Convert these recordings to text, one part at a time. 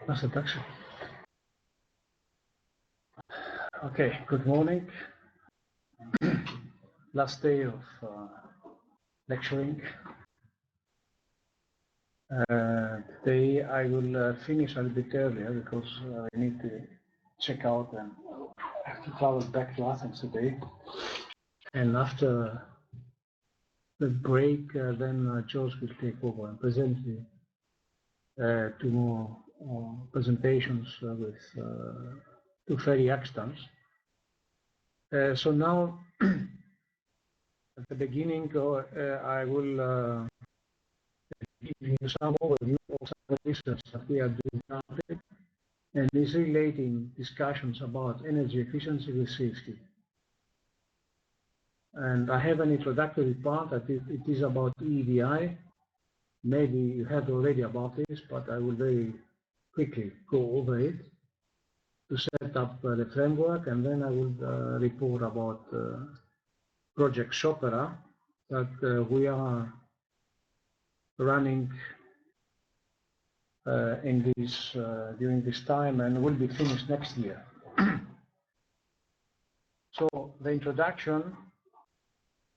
That's it, actually. Okay, good morning. Last day of lecturing. Today I will finish a little bit earlier because I need to check out and I have to travel back to Athens today. And after the break, then George will take over and present the two more presentations with two ferry accidents. So now, at the beginning, I will give you some overview of some of the research that we are doing currently, and is relating discussions about energy efficiency with safety. And I have an introductory part that it is about EEDI. Maybe you heard already about this, but I will very quickly go over it to set up the framework, and then I will report about Project Shopera that we are running in this during this time and will be finished next year. So the introduction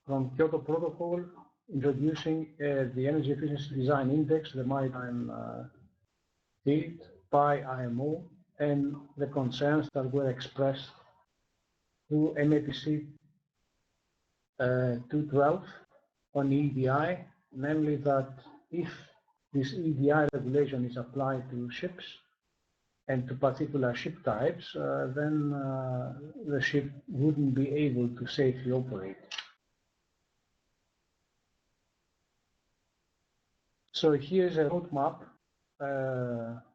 from Kyoto Protocol, introducing the Energy Efficiency Design Index, the maritime field by IMO, and the concerns that were expressed through MAPC 212 on EEDI, namely that if this EEDI regulation is applied to ships and to particular ship types, then the ship wouldn't be able to safely operate. So here's a roadmap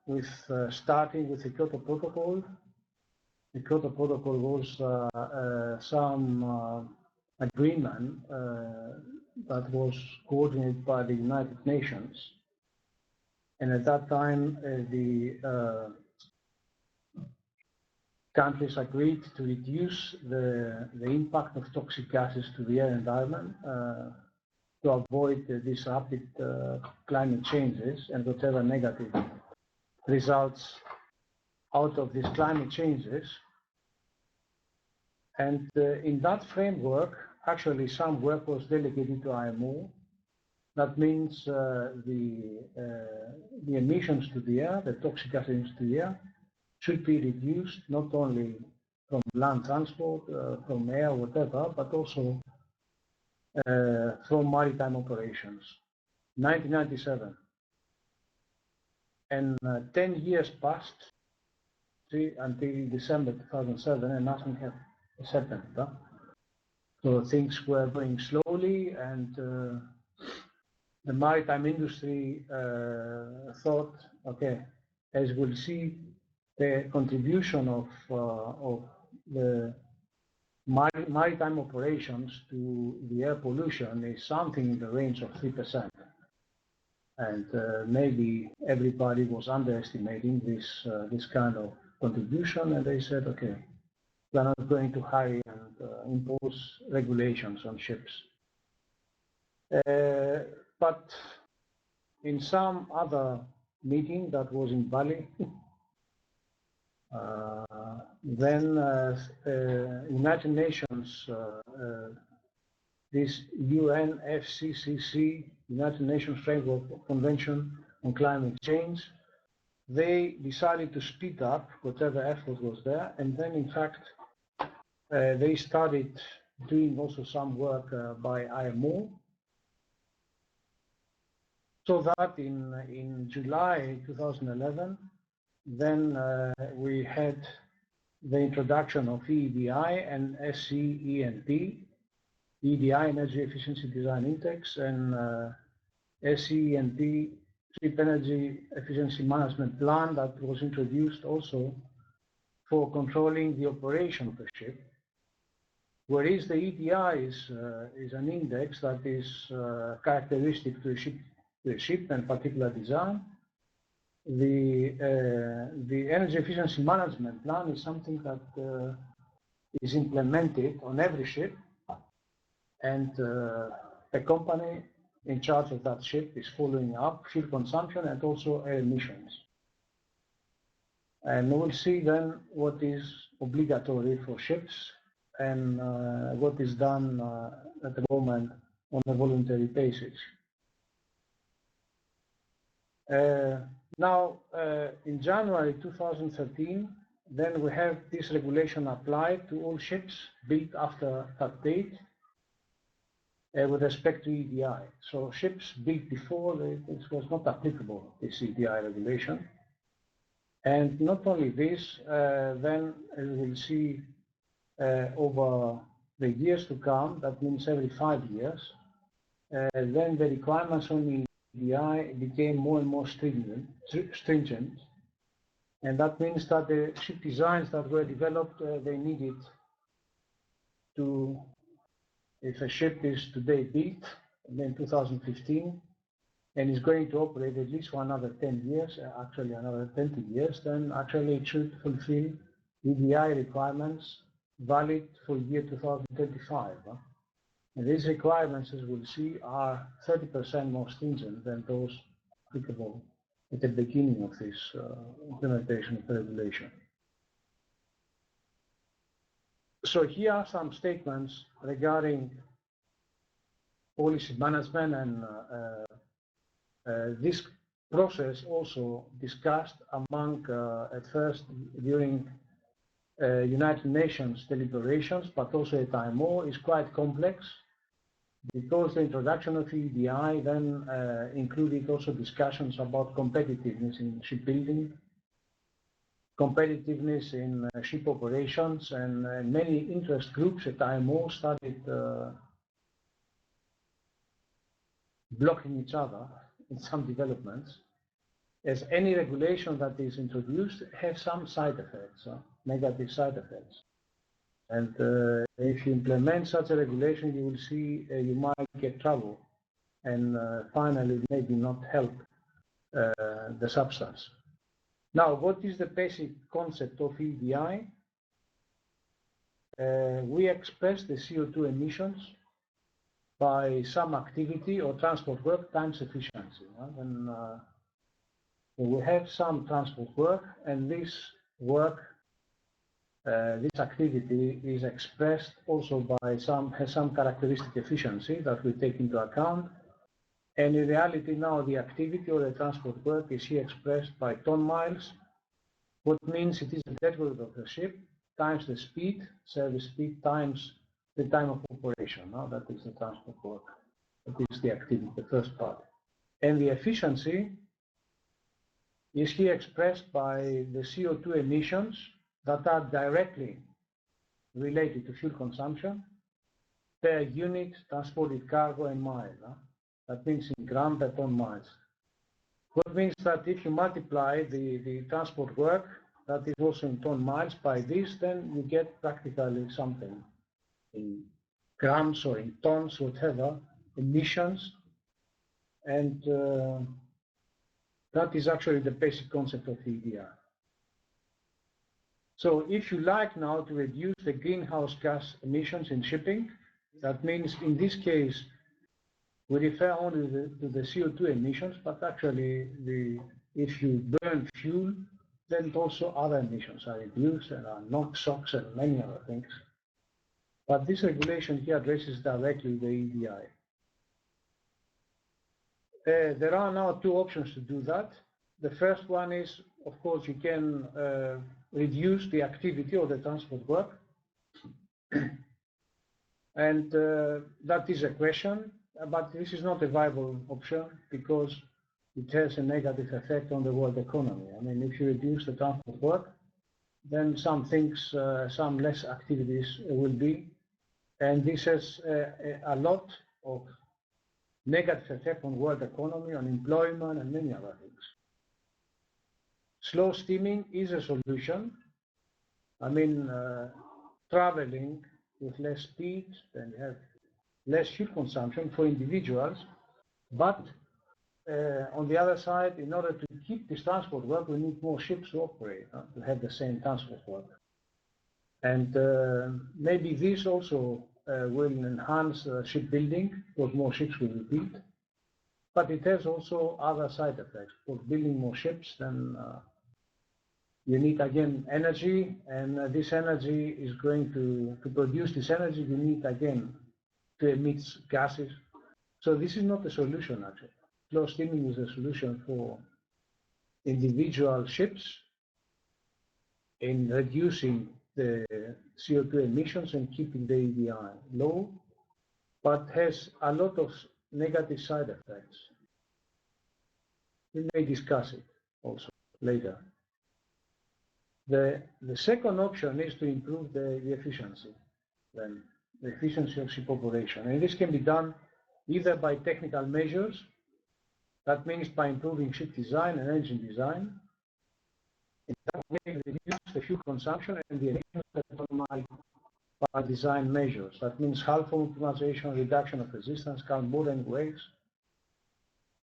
with starting with the Kyoto Protocol. The Kyoto Protocol was some agreement that was coordinated by the United Nations. And at that time, the countries agreed to reduce the impact of toxic gases to the air environment to avoid the disrupted climate changes and whatever negative results out of these climate changes. And in that framework, actually some work was delegated to IMO. That means the emissions to the air, the toxic gas emissions to the air, should be reduced not only from land transport, from air, whatever, but also from maritime operations. 1997. And 10 years passed until December 2007, and nothing has happened. So things were going slowly, and the maritime industry thought, okay, as we'll see, the contribution of the maritime operations to the air pollution is something in the range of 3%. And maybe everybody was underestimating this kind of contribution, and they said, okay, we're not going to hurry and impose regulations on ships. But in some other meeting that was in Bali, then United Nations, this UNFCCC, United Nations Framework Convention on Climate Change, they decided to speed up whatever effort was there, and then in fact they started doing also some work by IMO, so that in July 2011, then we had the introduction of EEDI and SCENP, EEDI, Energy Efficiency Design Index, and SCENP, Ship Energy Efficiency Management Plan, that was introduced also for controlling the operation of the ship. Whereas the EEDI is an index that is characteristic to a ship and particular design. The Energy Efficiency Management Plan is something that is implemented on every ship, and a company in charge of that ship is following up fuel consumption and also air emissions. And we'll see then what is obligatory for ships and what is done at the moment on a voluntary basis. Now, in January 2013, then we have this regulation applied to all ships built after that date with respect to EEDI. So ships built before, it was not applicable, this EEDI regulation. And not only this, then we will see over the years to come, that means every 5 years, then the requirements on EEDI became more and more stringent. And that means that the ship designs that were developed, they needed to, if a ship is today built, in 2015, and is going to operate at least for another 10 years, actually another 20 years, then actually it should fulfill EEDI requirements valid for year 2025. And these requirements, as we'll see, are 30% more stringent than those applicable at the beginning of this implementation of the regulation. So here are some statements regarding policy management, and this process also discussed among, at first during United Nations deliberations, but also at IMO, is quite complex, because the introduction of EEDI then included also discussions about competitiveness in shipbuilding, competitiveness in ship operations, and many interest groups at IMO started blocking each other in some developments, as any regulation that is introduced has some side effects, negative side effects. And if you implement such a regulation, you will see you might get trouble, and finally maybe not help the substance. Now, what is the basic concept of EEDI? We express the CO2 emissions by some activity or transport work times efficiency. And we have some transport work, and this work, this activity is expressed also by has some characteristic efficiency that we take into account. And in reality now the activity or the transport work is here expressed by ton miles, what means it is the deadweight of the ship times the speed, service speed, times the time of operation. Now that is the transport work. That is the activity, the first part. And the efficiency is here expressed by the CO2 emissions that are directly related to fuel consumption per unit transported cargo and mile. That means in gram per ton miles. What means that if you multiply the transport work, that is also in ton miles, by this, then you get practically something in grams or in tons, whatever, emissions. And that is actually the basic concept of EEDI. So if you like now to reduce the greenhouse gas emissions in shipping, that means in this case, we refer only to the CO2 emissions, but actually if you burn fuel, then also other emissions are reduced, and are NOx, SOx, and many other things. But this regulation here addresses directly the EEDI. There are now two options to do that. The first one is, of course, you can reduce the activity of the transport work. And that is a question, but this is not a viable option because it has a negative effect on the world economy. I mean, if you reduce the transport work, then some things, some less activities will be, and this has a lot of negative effect on world economy, on employment, and many other things. Slow steaming is a solution. I mean, traveling with less speed, then you have less fuel consumption for individuals, but on the other side, in order to keep this transport work, we need more ships to operate, to have the same transport work. And maybe this also will enhance shipbuilding, because more ships will be built, but it has also other side effects. For building more ships, then you need again energy, and this energy is going to produce this energy, you need again to emit gases. So this is not a solution actually. Flow steaming is a solution for individual ships in reducing the CO2 emissions and keeping the EDI low, but has a lot of negative side effects. We may discuss it also later. The second option is to improve the efficiency, then the efficiency of ship operation. And this can be done either by technical measures, that means by improving ship design and engine design. In that way, reduce the fuel consumption and the emissions by design measures. That means hull form optimization, reduction of resistance, calm bordering weights,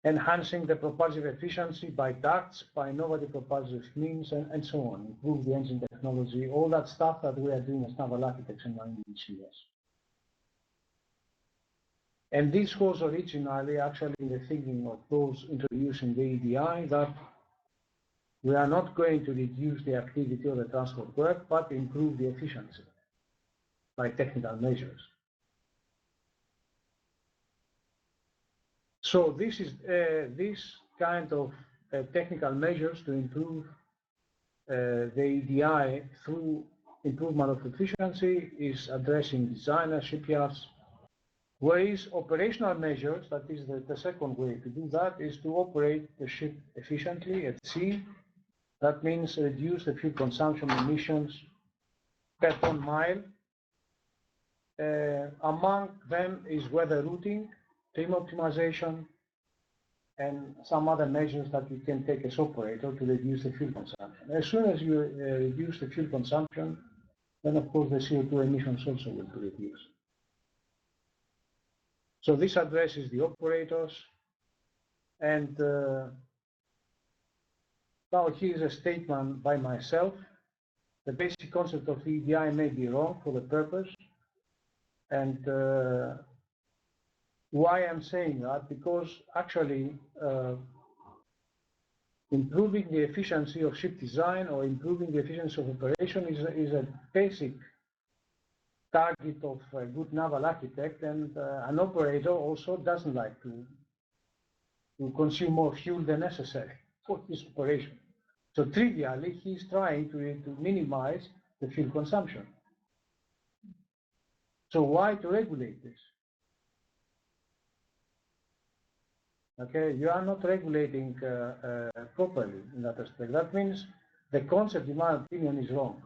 enhancing the propulsive efficiency by ducts, by innovative propulsive means, and so on. Improve the engine technology, all that stuff that we are doing as naval architects and marine engineers. And this was originally actually the thinking of those introducing the EDI, that we are not going to reduce the activity of the transport work, but improve the efficiency by technical measures. So this is this kind of technical measures to improve the EDI through improvement of efficiency is addressing designers, shipyards. Whereas operational measures, that is the second way to do that, is to operate the ship efficiently at sea. That means reduce the fuel consumption emissions per ton mile. Among them is weather routing, trim optimization, and some other measures that you can take as operator to reduce the fuel consumption. As soon as you reduce the fuel consumption, then of course the CO2 emissions also will be reduced. So this addresses the operators, and now here's a statement by myself. The basic concept of EDI may be wrong for the purpose, and why I'm saying that, because actually improving the efficiency of ship design or improving the efficiency of operation is a basic target of a good naval architect, and an operator also doesn't like to consume more fuel than necessary for his operation. So trivially, he's trying to minimize the fuel consumption. So why to regulate this? Okay, you are not regulating properly in that aspect. That means the concept, in my opinion, is wrong,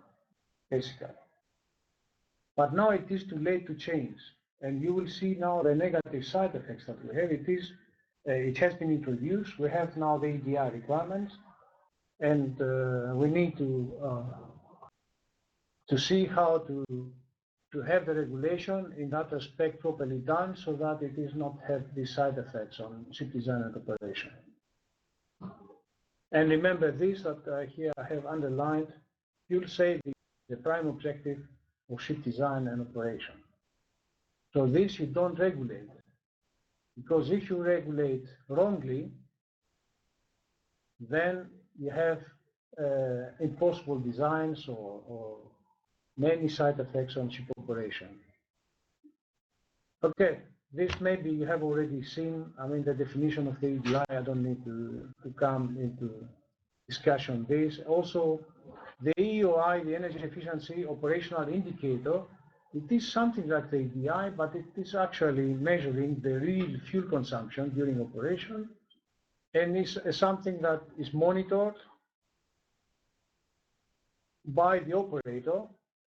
basically. But now it is too late to change, and you will see now the negative side effects that we have. It has been introduced. We have now the EDI requirements, and we need to see how to have the regulation in that aspect properly done, so that it does not have these side effects on ship design and operation. And remember this, that here I have underlined, fuel saving is the prime objective of ship design and operation. So this you don't regulate, because if you regulate wrongly, then you have impossible designs or many side effects on ship operation. Okay, this maybe you have already seen. I mean, the definition of the EDI, I don't need to come into discussion on this. Also, the EOI, the energy efficiency operational indicator, it is something like the EDI, but it is actually measuring the real fuel consumption during operation, and is something that is monitored by the operator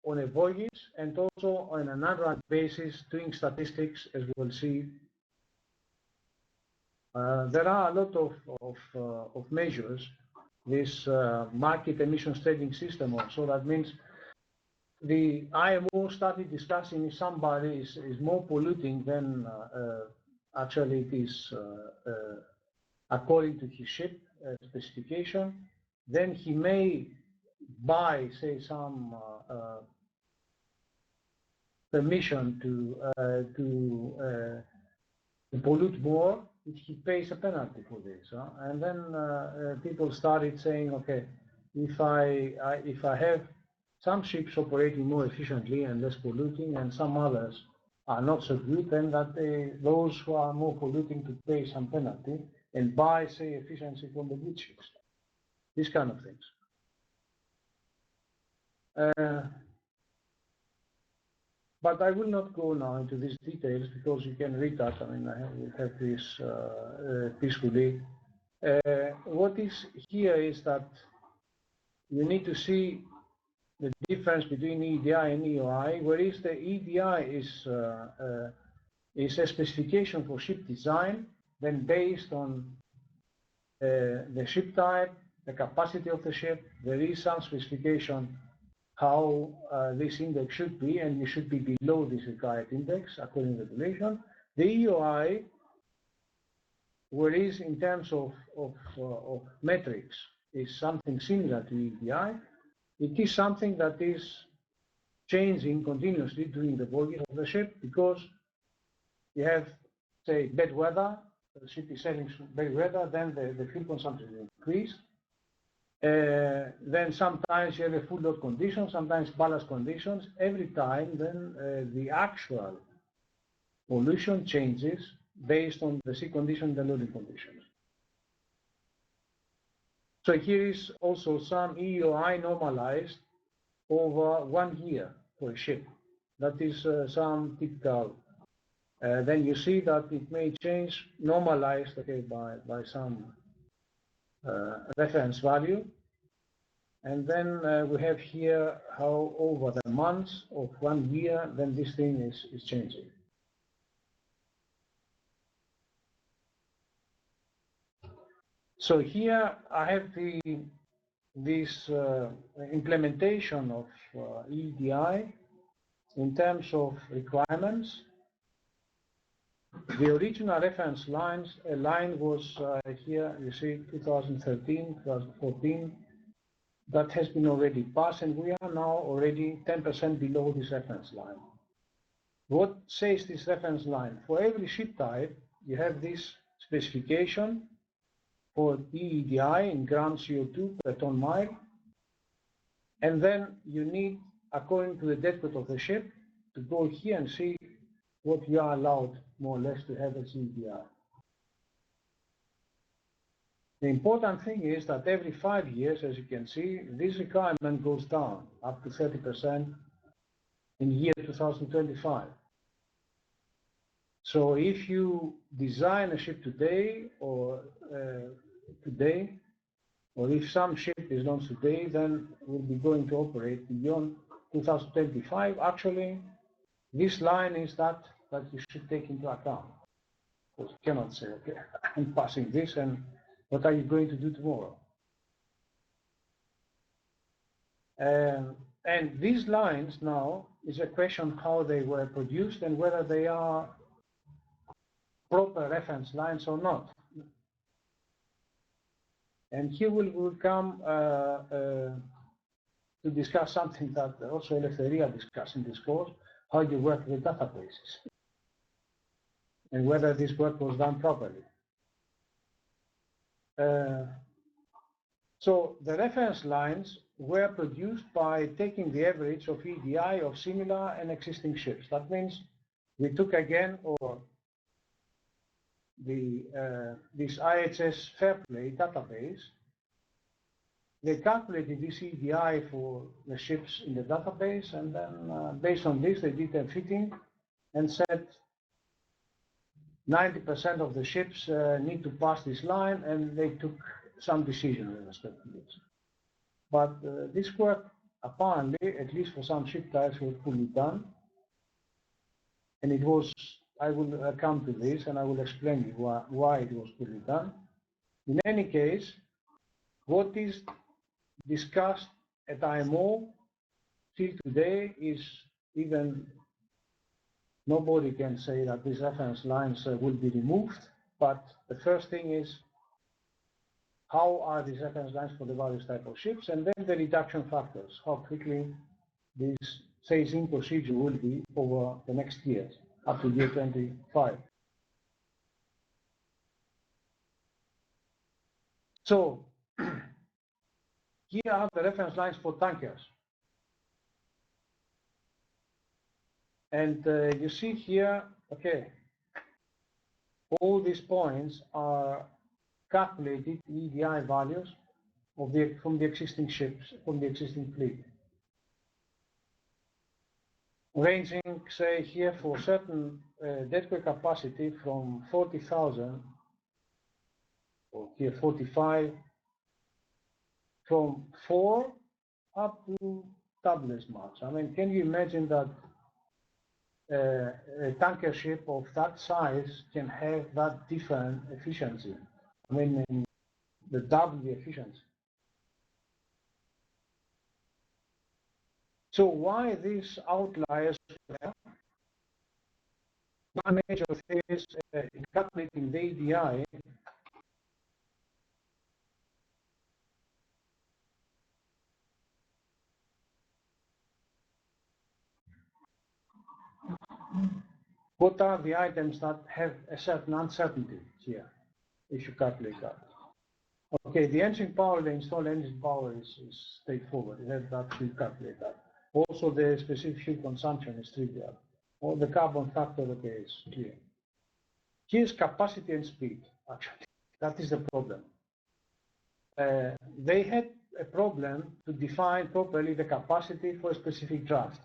on a voyage, and also on an annual basis doing statistics, as we will see. There are a lot of measures. This market emissions trading system also, that means the IMO started discussing if somebody is more polluting than actually it is according to his ship specification, then he may buy, say, some permission to pollute more if he pays a penalty for this. And then people started saying, okay, if I have some ships operating more efficiently and less polluting, and some others are not so good, then those who are more polluting to pay some penalty and buy, say, efficiency from the good ships. These kind of things. But I will not go now into these details because you can read that. I mean, we have this peacefully. What is here is that you need to see the difference between EDI and EOI, whereas the EDI is a specification for ship design, then based on the ship type, the capacity of the ship, there is some specification how this index should be, and you should be below this required index according to regulation. The EOI, whereas in terms of metrics, is something similar to EDI, it is something that is changing continuously during the voyage of the ship, because you have, say, bad weather, the ship is sailing bad weather, then the fuel consumption is increased. Then sometimes you have a full load condition, sometimes ballast conditions. Every time, then the actual pollution changes based on the sea condition and the loading conditions. So here is also some EOI normalized over 1 year for a ship. That is some typical. Then you see that it may change, normalized, okay, by some reference value. And then we have here how over the months of 1 year, then this thing is changing. So here I have this implementation of EDI in terms of requirements. The original reference line was here, you see, 2013, 2014. That has been already passed, and we are now already 10% below this reference line. What says this reference line? For every ship type, you have this specification for EEDI in grams CO2 per ton mile, and then you need, according to the deadcode of the ship, to go here and see what you are allowed, more or less, to have as EEDI. The important thing is that every 5 years, as you can see, this requirement goes down up to 30% in year 2025. So if you design a ship today, or if some ship is launched today, then we'll be going to operate beyond 2025. Actually, this line is that you should take into account. Because you cannot say, okay, I'm passing this, and what are you going to do tomorrow? And these lines now is a question how they were produced and whether they are proper reference lines or not. And here we'll come to discuss something that also Eleftheria discussed in this course, how you work with databases and whether this work was done properly. So the reference lines were produced by taking the average of EDI of similar and existing ships. That means we took again, or this IHS Fairplay database, they calculated this EDI for the ships in the database, and then based on this they did a fitting and said 90% of the ships need to pass this line, and they took some decision with respect to this. But this work, apparently, at least for some ship types, was fully done. And it was, I will come to this, and I will explain you why it was fully done. In any case, what is discussed at IMO till today is even nobody can say that these reference lines will be removed, but the first thing is how are these reference lines for the various type of ships, and then the reduction factors, how quickly this phasing procedure will be over the next years, up to year 25. So here are the reference lines for tankers. And you see here, okay, all these points are calculated EDI values of from the existing ships, from the existing fleet. Ranging, say, here for certain deadweight capacity from 40,000, or here 45, from 4 up to double as much. I mean, can you imagine that a tanker ship of that size can have that different efficiency? I mean, in the double the efficiency. So why these outliers? One major thing is in calculating the EDI. What are the items that have a certain uncertainty here, if you calculate that? Okay, the engine power, the installed engine power is straightforward. You have that, you calculate that. Also, the specific fuel consumption is trivial. Or the carbon factor, okay, is clear. Here's capacity and speed, actually. That is the problem. They had a problem to define properly the capacity for a specific draft.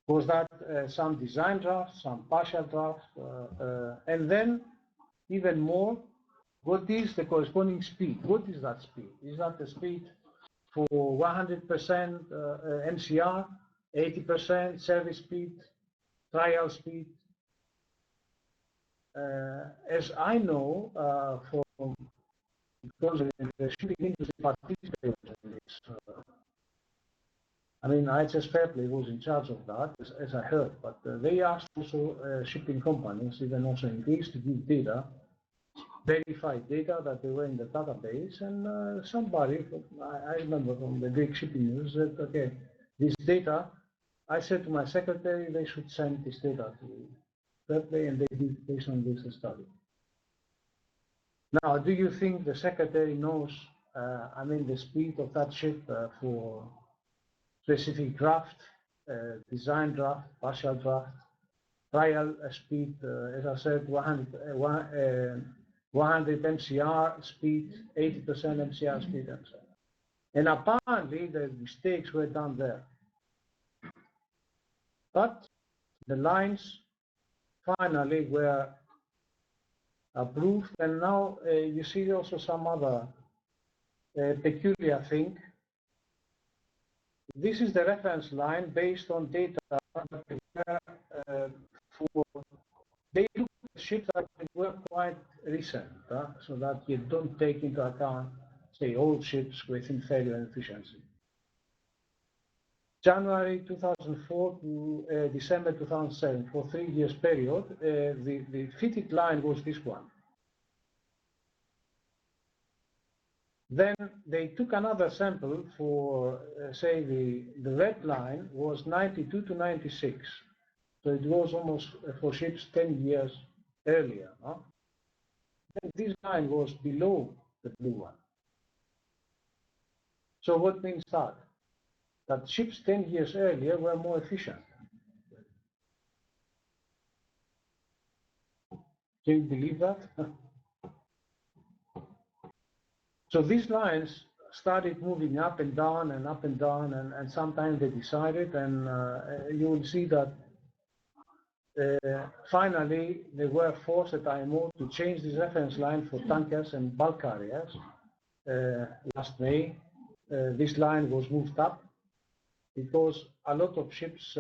Was that some design draft, some partial draft, and then even more, what is the corresponding speed? What is that speed? Is that the speed for 100% MCR, 80% service speed, trial speed? As I know, because the shipping industry participated in this, I mean, IHS Fairplay was in charge of that, as I heard, but they asked also shipping companies, even also in Greece, to give data, verified data that they were in the database, and somebody, I remember from the Greek shipping news, said, okay, this data, I said to my secretary, they should send this data to Fairplay, and they did based on this study. Now, do you think the secretary knows, I mean, the speed of that ship for specific draft, design draft, partial draft, trial speed, as I said, 100 MCR speed, 80% MCR speed, and so on. And apparently the mistakes were done there. But the lines finally were approved, and now you see also some other peculiar thing. This is the reference line based on data for they look at ships that were quite recent, so that you don't take into account, say, old ships with failure and efficiency. January 2004 to December 2007, for 3 years period, the fitted line was this one. Then they took another sample for, say, the red line was 92 to 96. So it was almost for ships 10 years earlier. Then this line was below the blue one. So what means that? That ships 10 years earlier were more efficient. Can you believe that? So these lines started moving up and down and up and down, and sometimes they decided, and you will see that finally they were forced at IMO to change this reference line for tankers and bulk carriers. Last May, this line was moved up because a lot of ships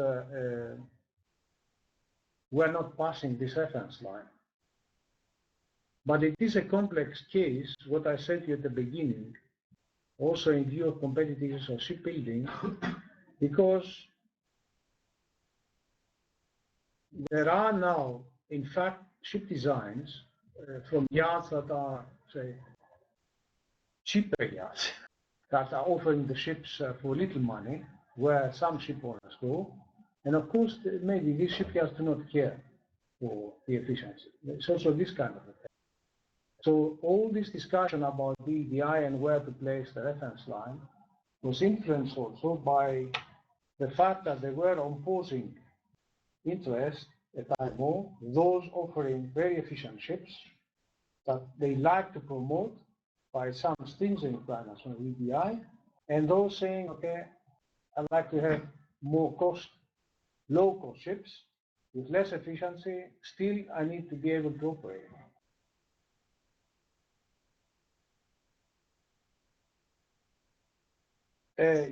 were not passing this reference line. But it is a complex case, what I said to you at the beginning, also in view of competitiveness of shipbuilding, because there are now, in fact, ship designs from yards that are, say, cheaper yards, that are offering the ships for little money, where some ship owners go. And of course, maybe these shipyards do not care for the efficiency. It's also this kind of effect. So all this discussion about EDI and where to place the reference line was influenced also by the fact that there were opposing interests at IMO, those offering very efficient ships that they like to promote by some stringent requirements on EDI, and those saying, okay, I'd like to have more low-cost ships with less efficiency, still I need to be able to operate.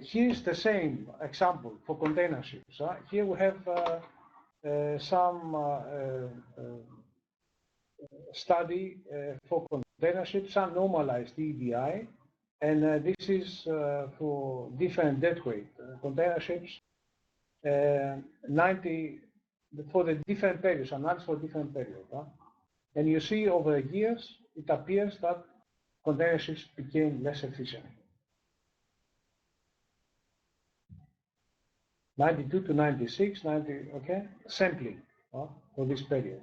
Here is the same example for container ships. Here we have some study for container ships, some normalized EDI, and this is for different deadweight container ships. 90 for the different periods, and that's for different periods. And you see over the years, it appears that container ships became less efficient. 92 to 96, 90, okay, sampling for this period.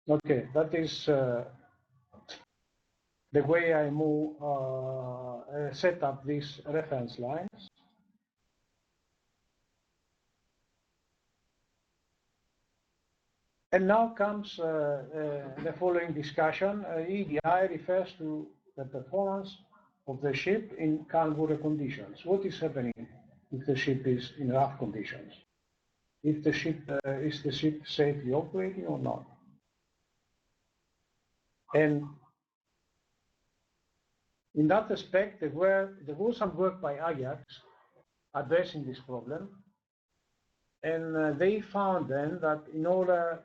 Okay, that is the way I set up these reference lines. And now comes the following discussion. EDI refers to the performance of the ship in calm water conditions. What is happening if the ship is in rough conditions? If the ship is the ship safely operating or not? And in that respect, there was some work by Ajax addressing this problem, and they found then that in order,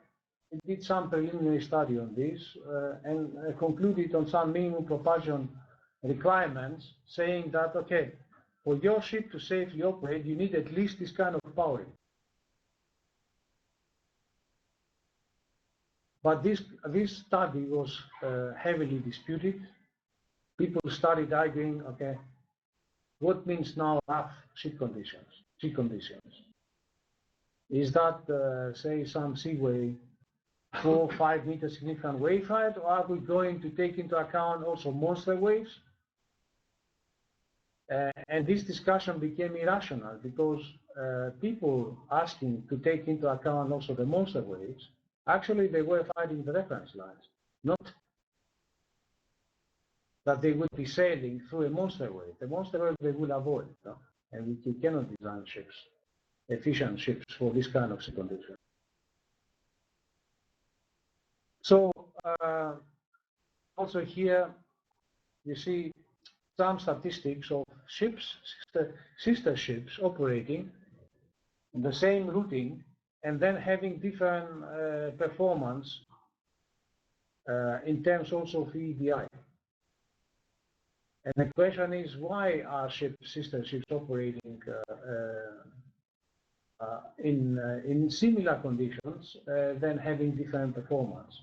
it did some preliminary study on this and concluded on some minimum propulsion requirements, saying that, okay, for your ship to safely operate, you need at least this kind of powering. But this study was heavily disputed. People started arguing, okay, what means now rough sea conditions? Is that, say, some seaway 4 or 5 meter significant wave height, or are we going to take into account also monster waves? And this discussion became irrational because people asking to take into account also the monster waves, actually they were fighting the reference lines, not that they would be sailing through a monster wave. The monster wave they will avoid, and we cannot design ships, efficient ships for this kind of sea condition. So also here you see some statistics of ships, sister ships operating in the same routing and then having different performance in terms also of EDI. And the question is, why are sister ships operating in similar conditions then having different performance?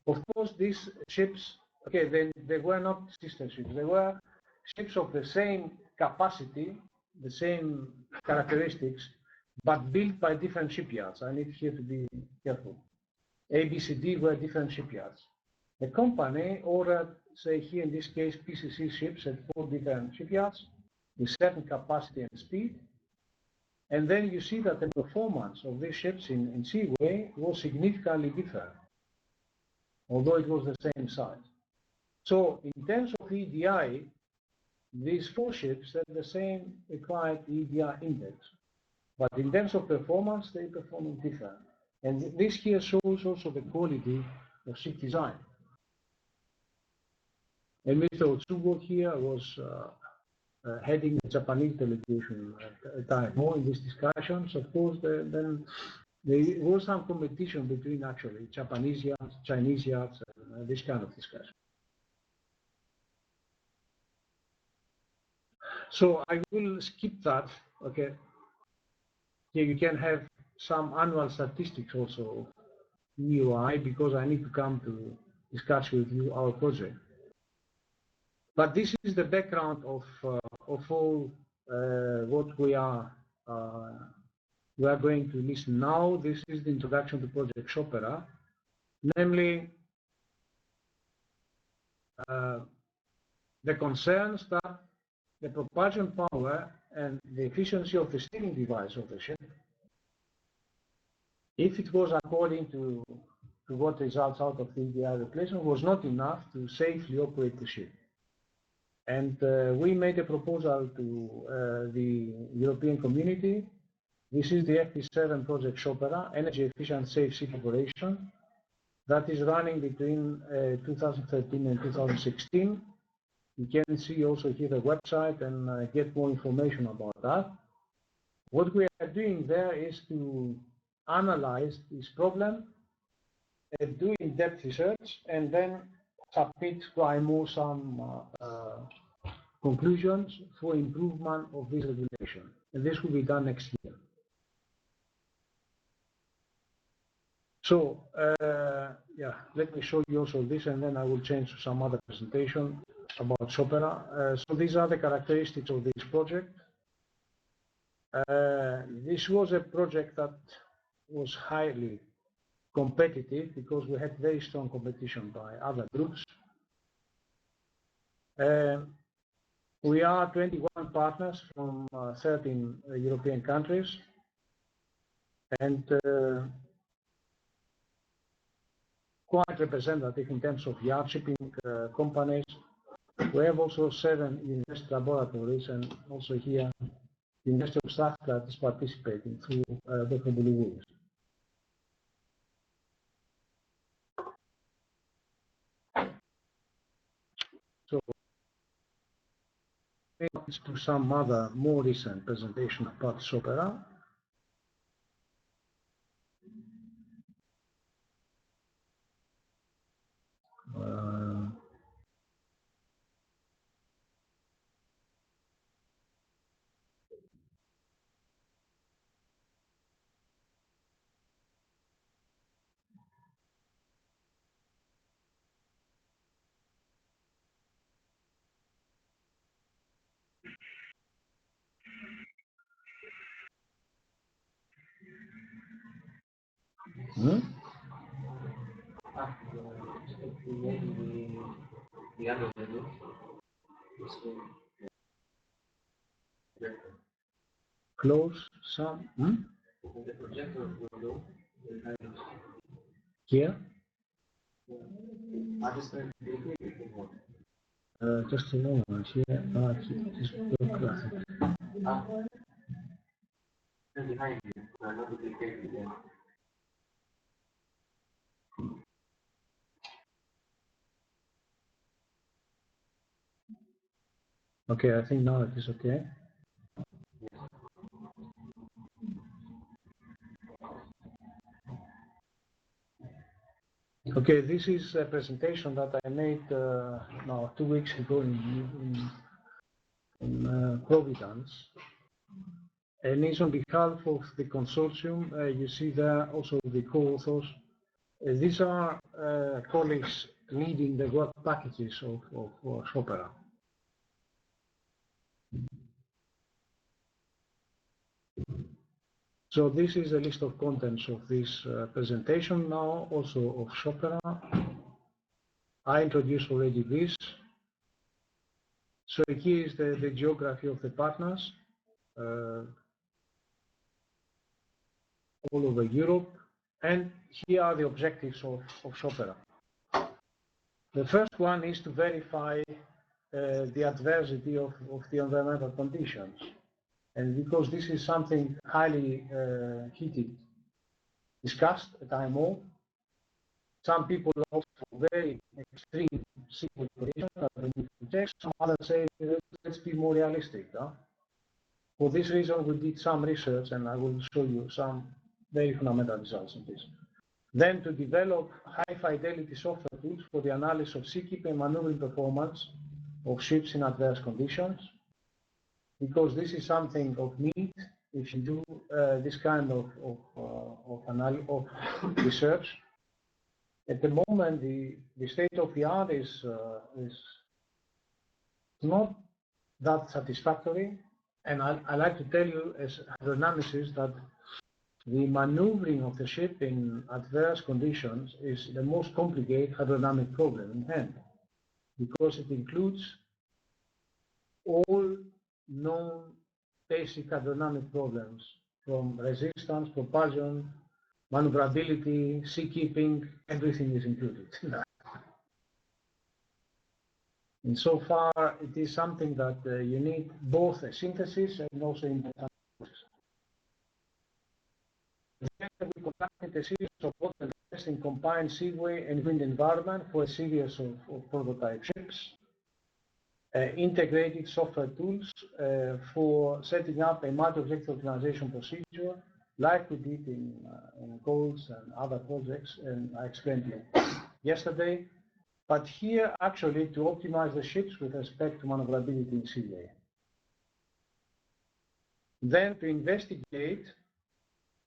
Of course, these ships, okay, they were not sister ships. They were ships of the same capacity, the same characteristics, but built by different shipyards. I need here to be careful. A, B, C, D were different shipyards. The company ordered, say here in this case, PCC ships at 4 different shipyards with certain capacity and speed. And then you see that the performance of these ships in seaway was significantly different, although it was the same size. So in terms of EDI, these 4 ships have the same required EDI index, but in terms of performance, they perform different. And this here shows also the quality of ship design. And Mr. Otsubo here was heading the Japanese delegation at IMO in these discussions. Of course, then there was some competition between actually Japanese yards, Chinese yards, and this kind of discussion. So I will skip that, okay. Here you can have some annual statistics also, EOI, because I need to come to discuss with you our project. But this is the background of all what we are we are going to listen now. This is the introduction to Project Sopera, namely the concerns that the propulsion power and the efficiency of the steering device of the ship, if it was according to what results out of the EDI replacement, was not enough to safely operate the ship. And we made a proposal to the European community. This is the FP7 Project Sopera, Energy Efficient Safe Ship Operation, that is running between 2013 and 2016. You can see also here the website and get more information about that. What we are doing there is to analyze this problem and do in-depth research and then submit to IMO some conclusions for improvement of this regulation. And this will be done next year. So, yeah, let me show you also this, and then I will change to some other presentation about Sopera. So these are the characteristics of this project. This was a project that was highly competitive because we had very strong competition by other groups. We are 21 partners from 13 European countries, and quite representative in terms of yard shipping companies. We have also 7 university laboratories, and also here the University of Stuttgart is participating through Dr. Bouliouris. So, to some other more recent presentation about Sopera. Close some. The projector window here. Just a moment here. Just behind you. Okay, I think now it is okay. Okay, this is a presentation that I made now 2 weeks ago in Providence, and it's on behalf of the consortium. You see there also the co-authors. These are colleagues leading the work packages of Sopera. So this is a list of contents of this presentation now, also of Sopera. I introduced already this. So here is the geography of the partners all over Europe, and here are the objectives of Sopera. The first one is to verify the adversity of the environmental conditions. And because this is something highly heated, discussed at IMO, some people opt for very extreme situations that we need to check. Some others say, let's be more realistic. For this reason, we did some research, and I will show you some very fundamental results in this. Then to develop high-fidelity software tools for the analysis of seakeeping and maneuvering performance of ships in adverse conditions, because this is something of need if you do this kind of research. At the moment, the state of the art is not that satisfactory. And I like to tell you as hydrodynamicist that the maneuvering of the ship in adverse conditions is the most complicated hydrodynamic problem in hand, because it includes all known basic hydrodynamic problems, from resistance, propulsion, maneuverability, seakeeping, everything is included. And so far, it is something that you need both a synthesis and also independent. Then we conducted a series of water tests in combined seaway and wind environment for a series of prototype ships. Integrated software tools for setting up a multi-object organization procedure, like we did in goals and other projects, and I explained to you yesterday. But here, actually, to optimize the ships with respect to maneuverability in seaway. Then to investigate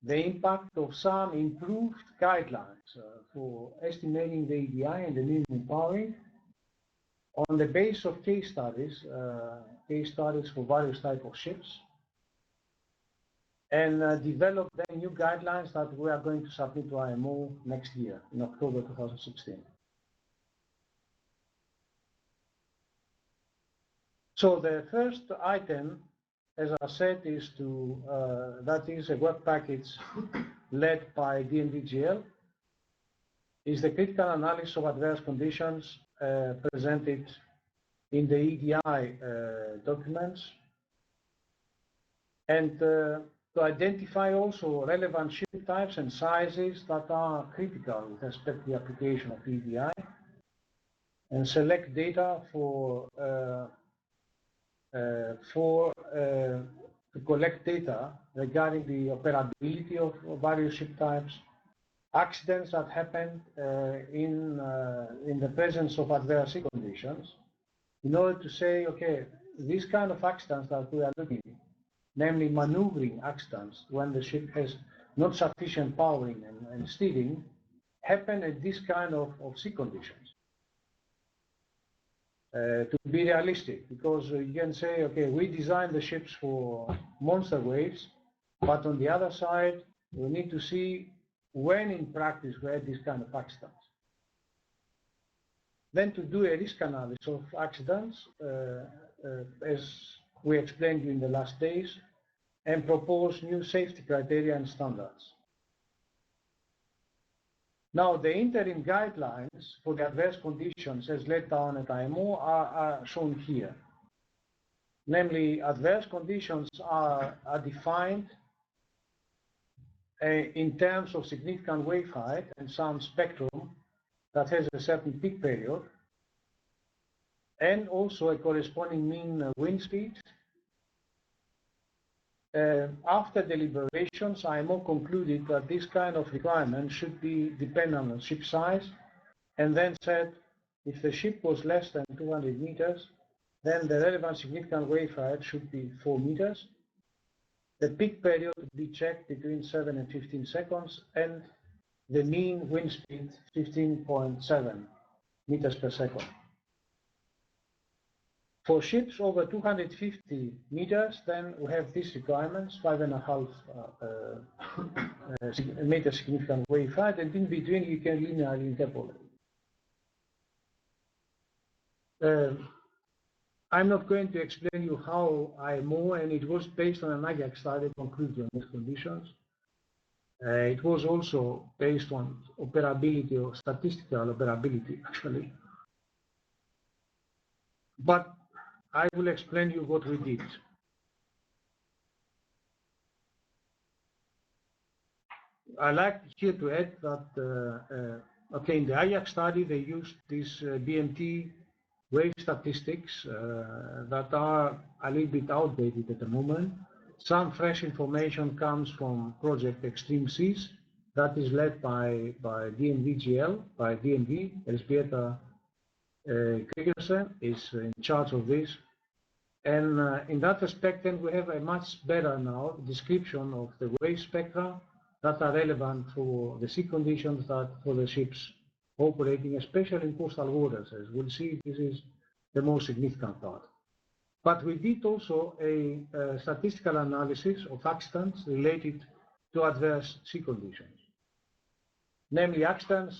the impact of some improved guidelines for estimating the EDI and the minimum powering on the basis of case studies for various types of ships, and develop then new guidelines that we are going to submit to IMO next year, in October 2016. So the first item, as I said, is that is a work package led by DNVGL, is the critical analysis of adverse conditions presented in the EDI documents, and to identify also relevant ship types and sizes that are critical with respect to the application of EDI, and select data to collect data regarding the operability of various ship types, accidents that happen in the presence of adverse sea conditions, in order to say, okay, these kind of accidents that we are looking at, namely maneuvering accidents when the ship has not sufficient powering and steering, happen at this kind of sea conditions. To be realistic, because you can say, okay, we designed the ships for monster waves, but on the other side, we need to see when in practice we had this kind of accidents. Then to do a risk analysis of accidents, as we explained in the last days, and propose new safety criteria and standards. Now, the interim guidelines for the adverse conditions as laid down at IMO are shown here. Namely, adverse conditions are defined in terms of significant wave height and some spectrum that has a certain peak period, and also a corresponding mean wind speed. After deliberations, IMO concluded that this kind of requirement should be dependent on ship size, and then said if the ship was less than 200 meters, then the relevant significant wave height should be 4 meters. The peak period would be checked between 7 and 15 seconds, and the mean wind speed 15.7 meters per second. For ships over 250 meters, then we have these requirements: 5.5 meter significant wave height, and in between you can linearly interpolate. I'm not going to explain you how IMO, and it was based on an AJAX study, concluded on these conditions. It was also based on operability or statistical operability, actually. But I will explain you what we did. I like here to add that, okay, in the AJAX study, they used these BMT wave statistics that are a little bit outdated at the moment. Some fresh information comes from Project Extreme Seas, that is led by DNVGL, by DNV. Elżbieta Krigersen is in charge of this. And in that respect, then we have a much better now description of the wave spectra that are relevant for the sea conditions that for the ships operating, especially in coastal waters. As we'll see, this is the most significant part. But we did also a statistical analysis of accidents related to adverse sea conditions, namely accidents,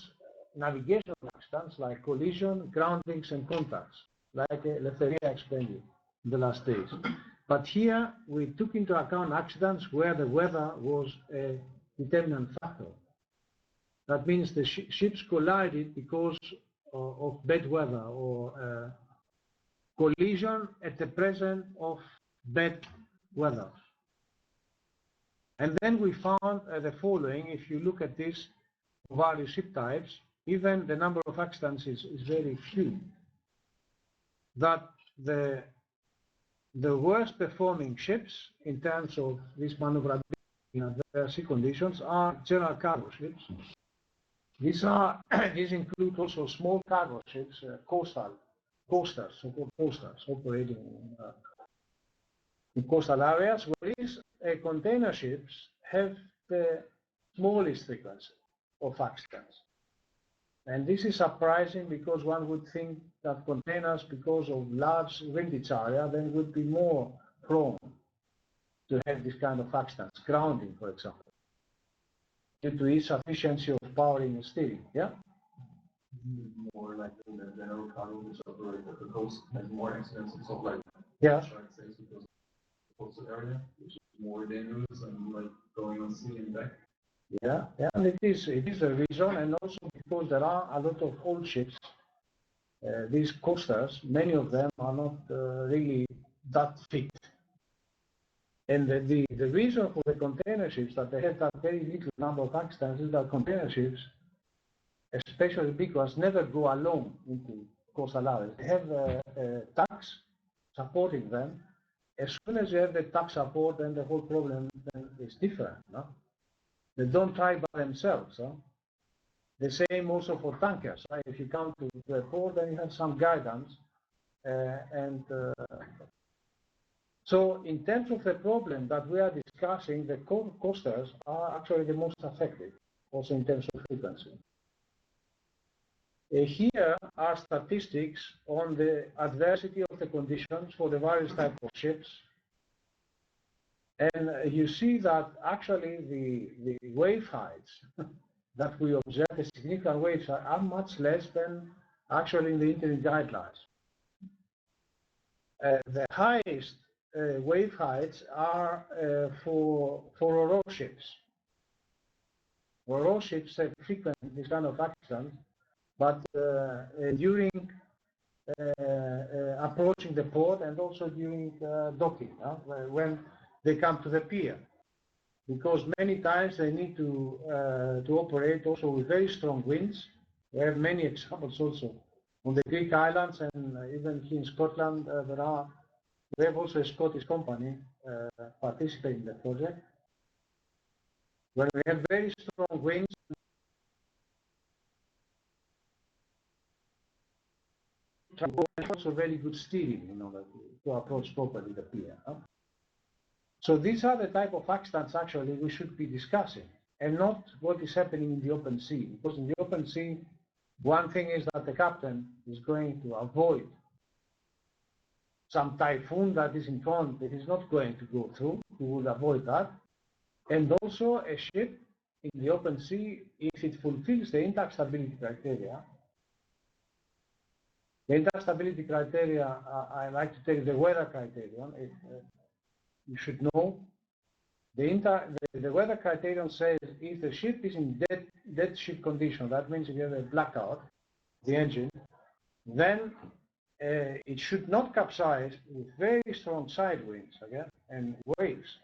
navigational accidents like collision, groundings, and contacts, like Lefteria explained in the last days. But here we took into account accidents where the weather was a determinant factor. That means the ships collided because of bad weather or collision at the presence of bad weather. And then we found the following: if you look at this various ship types, even the number of accidents is very few. That the worst performing ships in terms of this maneuverability in adverse sea conditions are general cargo ships. These include also small cargo ships, coasters, so-called coasters, operating in coastal areas, whereas container ships have the smallest frequency of accidents. And this is surprising because one would think that containers, because of large windage area, then would be more prone to have this kind of accidents, grounding, for example, due to insufficiency of powering and steering. Yeah? More like in the general cargo, which operate at the coast, has more accidents and stuff like that. Yeah. Because of the coastal area, which is more dangerous and like going on sea and back. Yeah, and it is a reason, and also because there are a lot of old ships. These coasters, many of them are not really that fit. And the reason for the container ships that they have that very little number of accidents is that container ships, especially big ones, never go alone into coastal areas. They have tugs supporting them. As soon as you have the tug support, then the whole problem is different. No? They don't try by themselves. Huh? The same also for tankers. Right? If you come to a port, then you have some guidance. So in terms of the problem that we are discussing, the coasters are actually the most affected, also in terms of frequency. Here are statistics on the adversity of the conditions for the various types of ships. And you see that actually the wave heights that we observe, the significant waves are much less than actually in the interim guidelines. The highest wave heights are for Ro-Ro ships. Ro-Ro ships have frequent this kind of accidents, but during approaching the port and also during docking, when they come to the pier, because many times they need to operate also with very strong winds. We have many examples also on the Greek islands, and even here in Scotland we have also a Scottish company participating in the project, where we have very strong winds. Also very good steering in order to approach properly the pier. So these are the type of accidents actually we should be discussing, and not what is happening in the open sea. Because in the open sea, one thing is that the captain is going to avoid some typhoon that is in front that is not going to go through. He will avoid that. And also a ship in the open sea, if it fulfills the intact stability criteria, the intact stability criteria, I like to take the weather criterion. You should know the weather criterion says if the ship is in dead ship condition, that means if you have a blackout, the engine, then it should not capsize with very strong side winds again and waves.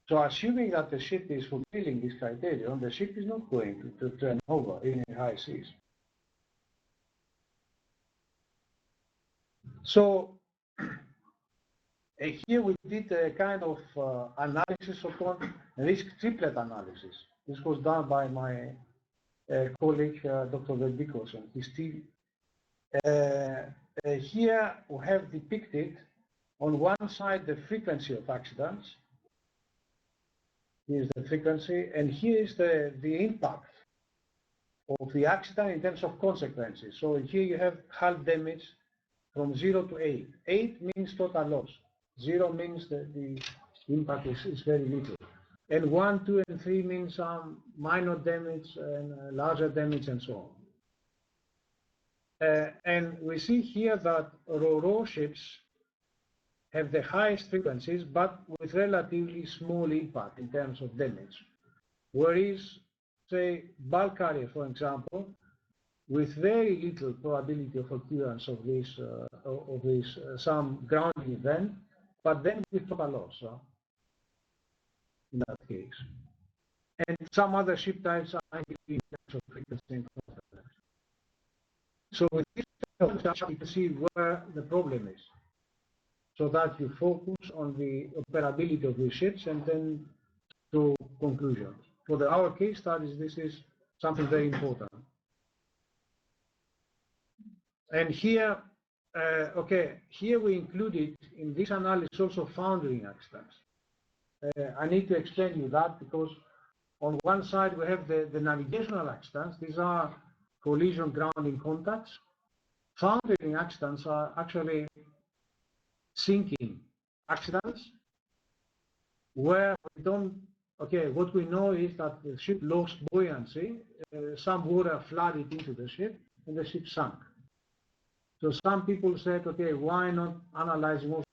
So assuming that the ship is fulfilling this criterion, the ship is not going to turn over in high seas. So here we did a kind of analysis of risk triplet analysis. This was done by my colleague, Dr. Verbikos and his team. Here we have depicted on one side the frequency of accidents. Here's the frequency, and here is the impact of the accident in terms of consequences. So here you have hull damage from 0 to 8. 8 means total loss. 0 means that the impact is very little. And 1, 2, and 3 means some minor damage and larger damage and so on. And we see here that RoRo ships have the highest frequencies, but with relatively small impact in terms of damage. Whereas, say, bulk carriers, for example, with very little probability of occurrence of this some grounding event, but then with total loss in that case. And some other ship types are in between in terms of frequency and confidence. So with this, you can see where the problem is, so that you focus on the operability of the ships and then to conclusions. For our case studies, this is something very important. And here, here we included in this analysis also foundering accidents. I need to explain you that because on one side we have the navigational accidents. These are collision grounding contacts. Foundering accidents are actually sinking accidents where we don't, what we know is that the ship lost buoyancy, some water flooded into the ship and the ship sank. So some people said, okay, why not analyzing also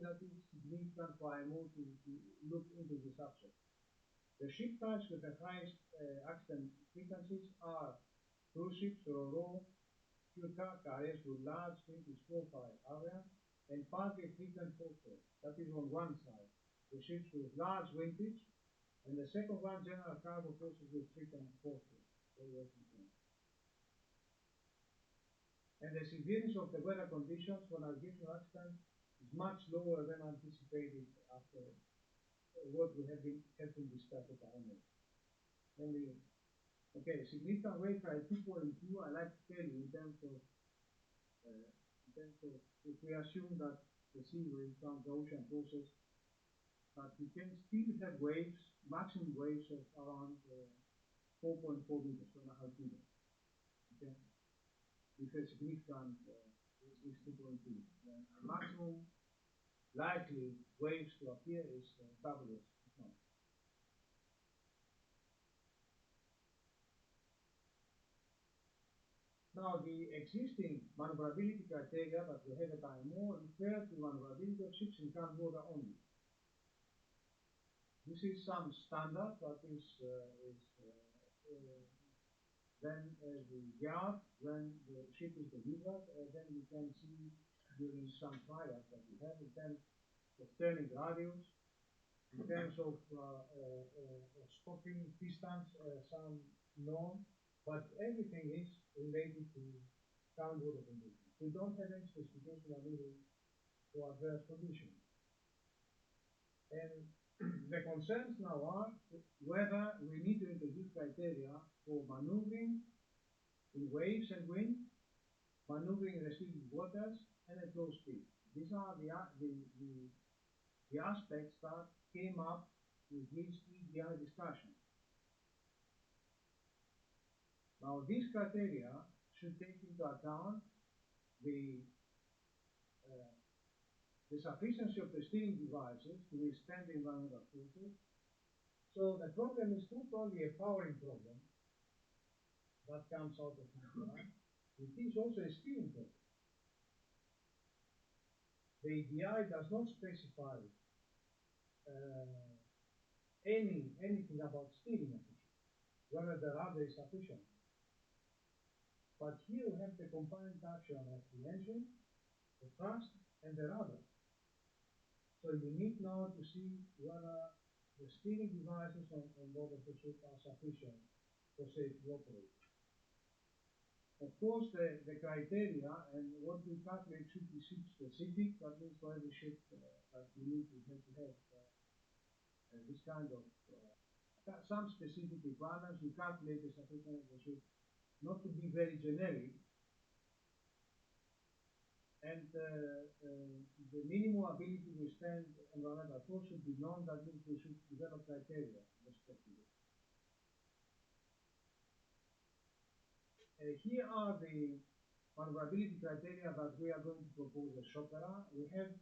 that is significant for IMO to look into the subject. The ship types with the highest accident frequencies are cruise ships, RoRo, pure car carriers with large vintage profile area, and partly frequent force. That is on one side, the ships with large vintage, and the second one, general cargo forces with frequent force. And the severity of the weather conditions for navigational accident is much lower than anticipated after what we have been discussed at the moment. Only, significant wave height 2.2, I like to tell you in terms of if we assume that the sea wave from the ocean process, that you can still have waves, maximum waves of around 4.4 meters, 2.5 meters. Okay, with a significant is 2.2. Maximum likely waves to appear is double this. Now, the existing maneuverability criteria that we have at IMO refer to maneuverability of ships in calm water only. This is some standard that is then the yard, when the ship is delivered, then you can see during some trials that we have in terms of turning radius, in terms of stopping distance, some known, but everything is related to calm water conditions. We don't have any specification maneuvering for adverse conditions. And the concerns now are whether we need to introduce criteria for maneuvering in waves and wind, maneuvering in restricted waters, and at low speed. These are the aspects that came up with this EDI discussion. Now, these criteria should take into account the the sufficiency of the steering devices to withstand the environmental forces. So the problem is not only a powering problem that comes out of EDI, it is also a steering problem. The EDI does not specify anything about steering efficiency, whether the rudder is sufficient. But here we have the combined action of the engine, the thrust, and the rudder. So you need now to see whether the steering devices on board of the ship are sufficient for safety operating. Of course, the criteria and what we calculate should be ship specific. That means for every ship that we need to have this kind of some specific requirements. We calculate the sufficiency of the ship, not to be very generic. And the minimum ability to withstand environmental force should be known. That means we should develop criteria respectively. Here are the maneuverability criteria that we are going to propose as Opera. We have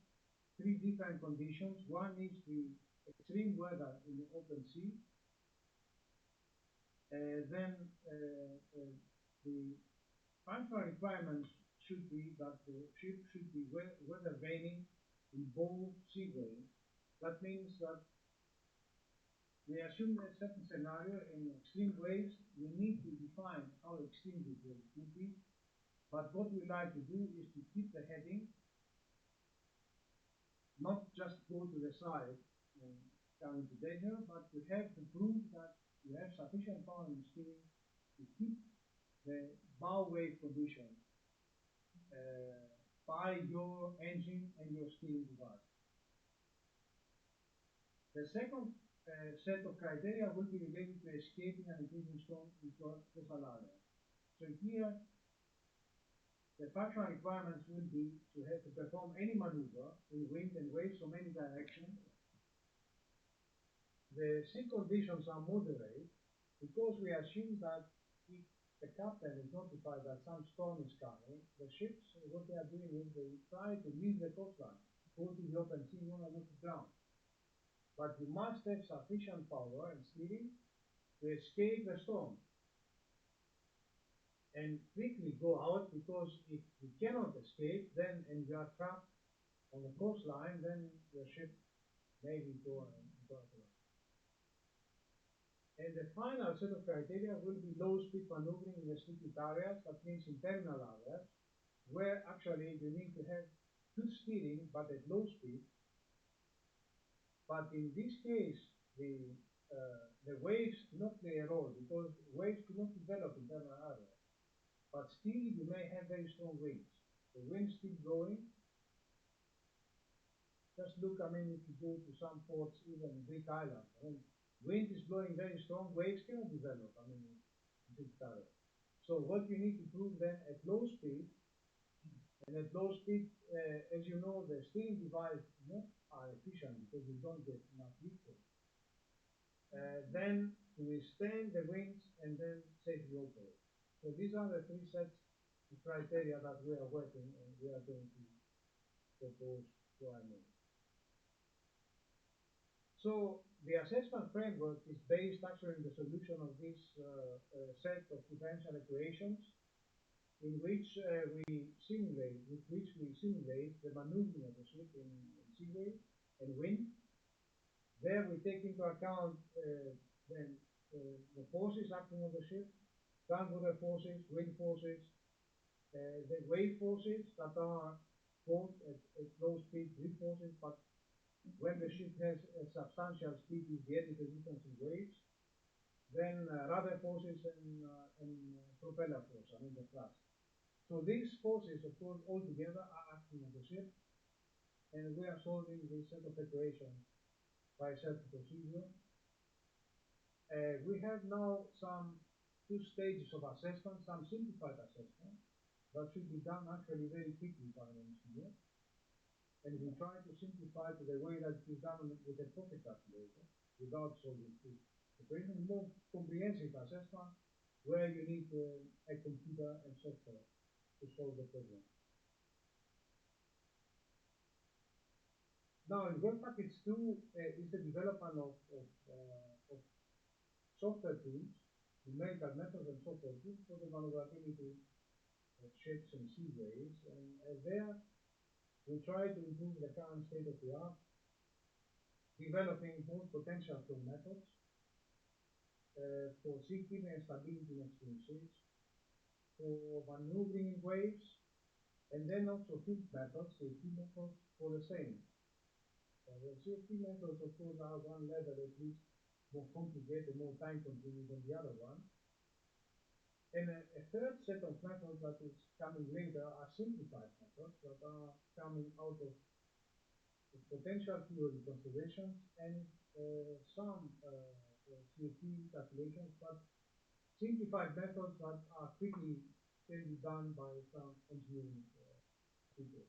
three different conditions. One is the extreme weather in the open sea. Then the functional requirements should be that the ship should be weather vaning in both seaways. That means that we assume a certain scenario in extreme waves. We need to define how extreme this wave could be. But what we like to do is to keep the heading, not just go to the side and come into danger, but we have to prove that you have sufficient power in steering to keep the bow wave condition by your engine and your steering device. The second set of criteria will be related to escaping and increasing storm into coastal area. So here, the functional requirements will be to have to perform any maneuver in wind and waves from any direction. The sea conditions are moderate because we assume that if the captain is notified that some storm is coming, the ships, what they are doing is they try to leave the coastline, go to the open sea in order not to drown. But you must have sufficient power and steering to escape the storm and quickly go out, because if you cannot escape, then and you are trapped on the coastline, then your ship may be going out. And the final set of criteria will be low-speed maneuvering in restricted areas, that means in terminal areas, where actually you need to have good steering but at low speed. But in this case, the waves do not play a role, because waves do not develop in terminal areas. But still, you may have very strong winds. The wind still blowing. Just look, I mean, if you go to some ports, even Greek islands, I mean, wind is blowing very strong, waves cannot develop, I mean, in this area. So what you need to prove then at low speed, and at low speed, as you know, the steering devices are efficient because you don't get enough lift. Then to withstand the winds and then safely operate. So these are the three sets of criteria that we are working and we are going to propose to IMO. So the assessment framework is based actually on the solution of this set of differential equations, in which we simulate the maneuvering of the ship in seaway and wind. There we take into account the forces acting on the ship, groundwater forces, wind forces, the wave forces that are both at low speed, grip forces, but when the ship has a substantial speed with the eddy resistance in waves, then rudder forces and propeller force, I mean the thrust. So these forces, of course, all together are acting on the ship, and we are solving this set of equations by a certain procedure. We have now some two stages of assessment, some simplified assessment that should be done actually very quickly by an engineer. And we try to simplify to the way that it is done with a pocket calculator without solving two equations. More comprehensive assessment where you need a computer and software to solve the problem. Now, in Web Package 2 is the development of software tools, numerical methods and software tools for the maneuverability of shapes and seaways. And there we try to improve the current state of the art, developing both potential flow methods for seakeeping and stability in extreme seas, for maneuvering waves, and then also field methods, CFD methods for the same. The CFD methods, of course, are one level at least more complicated, more time consuming than the other one. And a third set of methods that is coming later are simplified methods that are coming out of the potential theory considerations and some CFD calculations, but simplified methods that are quickly can be done by some engineering people.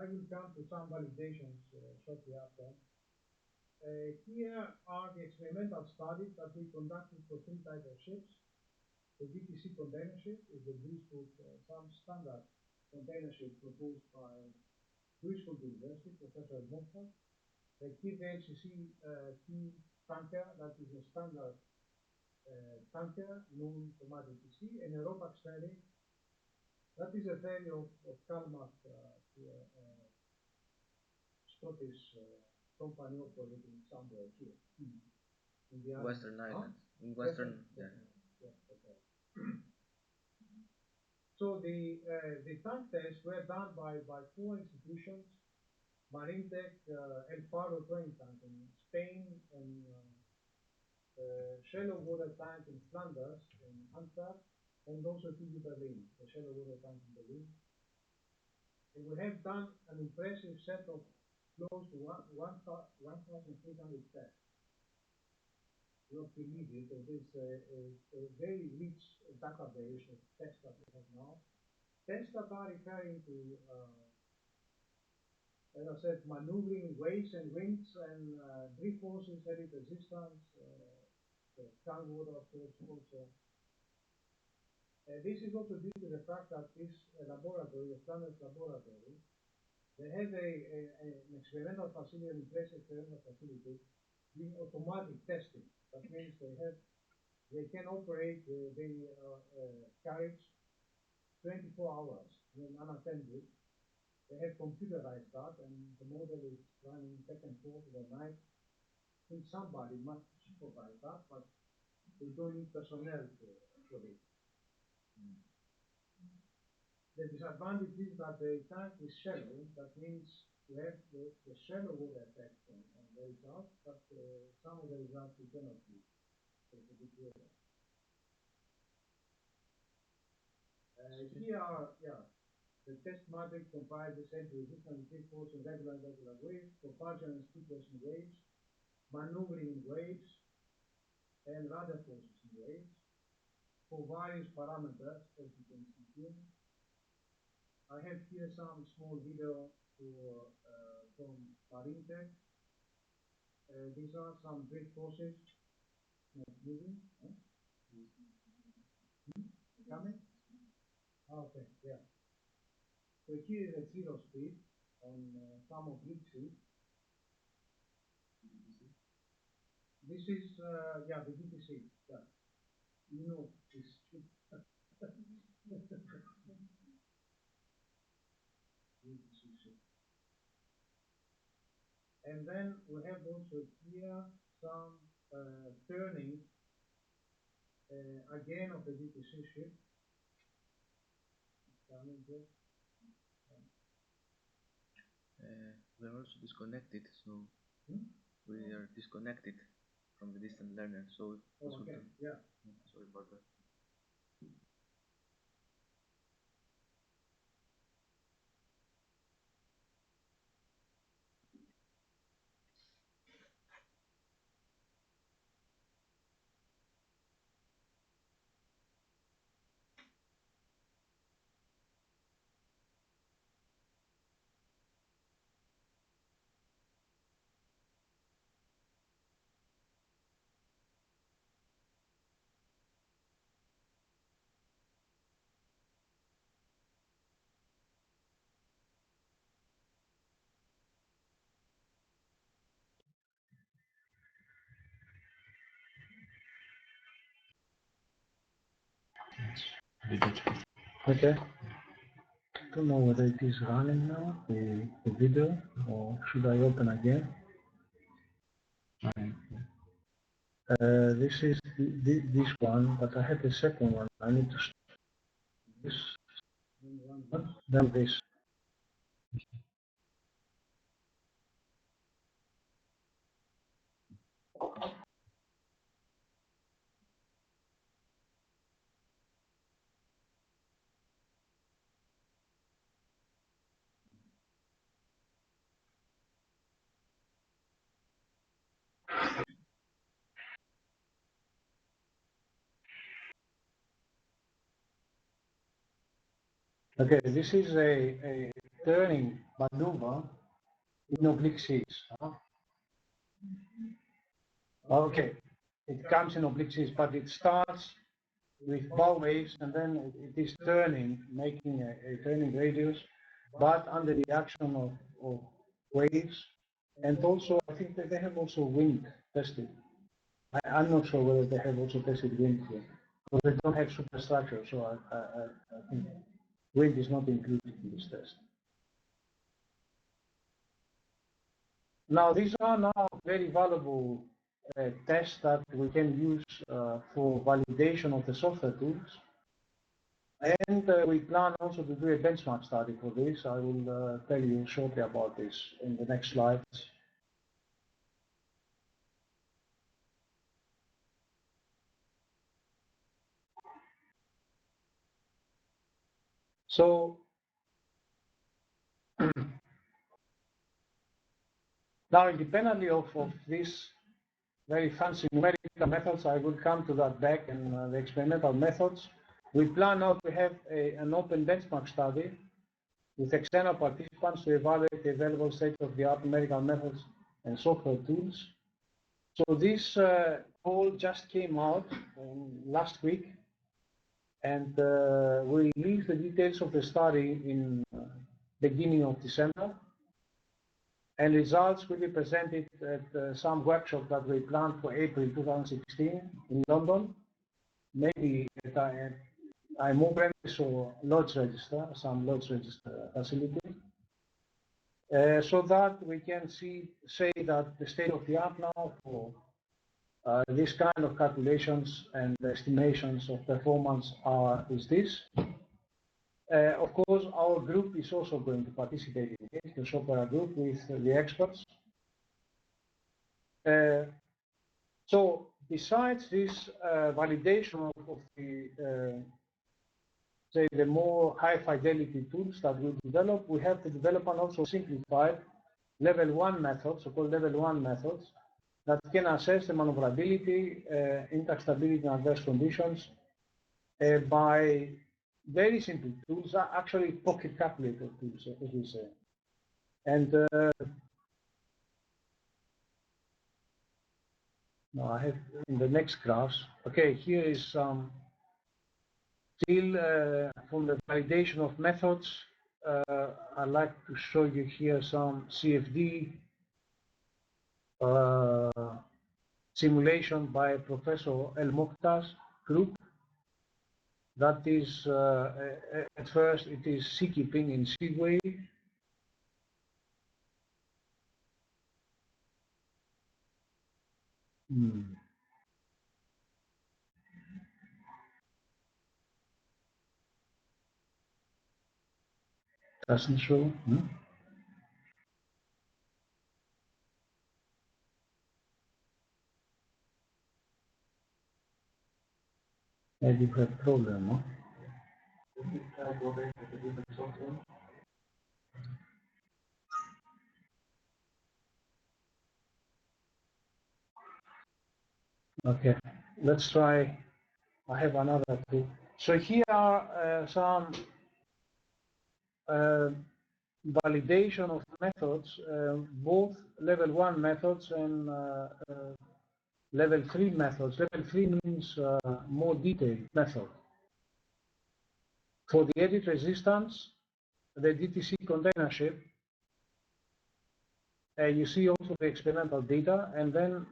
I will come to some validations shortly after. Here are the experimental studies that we conducted for three types of ships. The DTC container ship is the Duisburg, some standard container ship proposed by Duisburg University, Professor Moffa. The KVLCC Q tanker, that is a standard tanker known for DTC, and a Ropax ferry. That is a ferry of Kalmar, Scottish company operating somewhere here in the Western Islands. In Western, yeah. Okay. So the tank tests were done by four institutions: Marintech, El Faro Training Tank in Spain, and shallow water tank in Flanders, in Antwerp, and also TU Berlin, the shallow water tank in Berlin. And we have done an impressive set of close to 1,300 tests. You not believe it, it is a very rich database of tests that we have now. Tests that are referring to, as I said, maneuvering waves and winds and drift forces, heavy resistance, calm water, of course, also. This is also due to the fact that this laboratory, the Flanders laboratory, they have an experimental facility, an impressive experimental facility, doing automatic testing. That means they can operate the carriage 24 hours when unattended. They have computerized that, and the model is running back and forth overnight. I think somebody must supervise that, but they don't need personnel for it. The disadvantage is that the tank is shallow. That means you have the shallow water effect on the results, but some of the results you cannot use. It's a bit water. Here are, the test matrix comprises entry resistance, drift force, and regular and irregular waves, propulsion and speed force in waves, maneuvering in waves, and rudder forces in waves, for various parameters, as you can see here. I have here some small video from Marintech. These are some drift forces. Not moving. Coming? Okay, yeah. So here is at zero speed on some oblique. This is, the DTC. Yeah. You know this ship. And then we have also here some turning again of the DTC ship. We're also disconnected, so we are disconnected from the distant learner. So okay, yeah. Sorry about that. Okay. I don't know whether it is running now, the video, or should I open again? This is this one, but I have the second one. I need to start this, then this. Okay, this is a turning maneuver in oblique Cs. Okay, it comes in oblique Cs, but it starts with bow waves and then it is turning, making a turning radius, but under the action of waves. And also, I think that they have also wind tested. I'm not sure whether they have also tested wind here, because they don't have superstructure, so I think wind is not included in this test. Now, these are now very valuable tests that we can use for validation of the software tools. And we plan also to do a benchmark study for this. I will tell you shortly about this in the next slides. So now, independently of these very fancy numerical methods, I will come to that back in the experimental methods. We plan now to have an open benchmark study with external participants to evaluate the available state-of-the-art numerical methods and software tools. So this call just came out last week, and we released the details of the study in beginning of December. And results will be presented at some workshop that we planned for April 2016 in London, maybe at IMO premise or Lodge Register, some Lodge Register facility, so that we can say that the state of the art now for this kind of calculations and estimations of performance is this. Of course, our group is also going to participate in this, the software group with the experts. So besides this validation of the, say, the more high fidelity tools that we develop, we have to develop and also simplified level 1 methods, so-called level 1 methods, that can assess the maneuverability, intact stability in adverse conditions by very simple tools, actually pocket calculator tools, as we say. And now I have in the next graphs. Okay, here is some still from the validation of methods. I'd like to show you here some CFD simulation by Professor El Mokhtar's group. That is, at first, it is seakeeping in Seaway. Doesn't show. Maybe you have a problem, huh? Okay, let's try. I have another two. So here are some validation of methods, both level 1 methods and level 3 methods. Level 3 means more detailed method. For the edit resistance, the DTC containership, you see also the experimental data, and then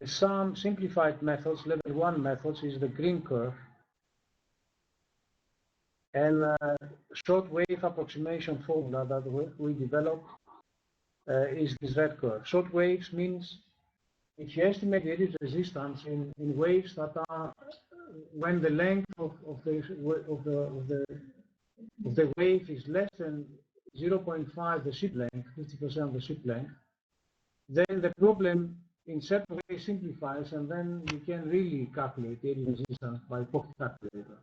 some simplified methods, level 1 methods, is the green curve. And short wave approximation formula that we developed is this red curve. Short waves means if you estimate the eddy resistance in waves that are when the length of the wave is less than 0.5 the ship length, 50% of the ship length, then the problem in certain ways simplifies, and then you can really calculate the eddy resistance by pocket calculator.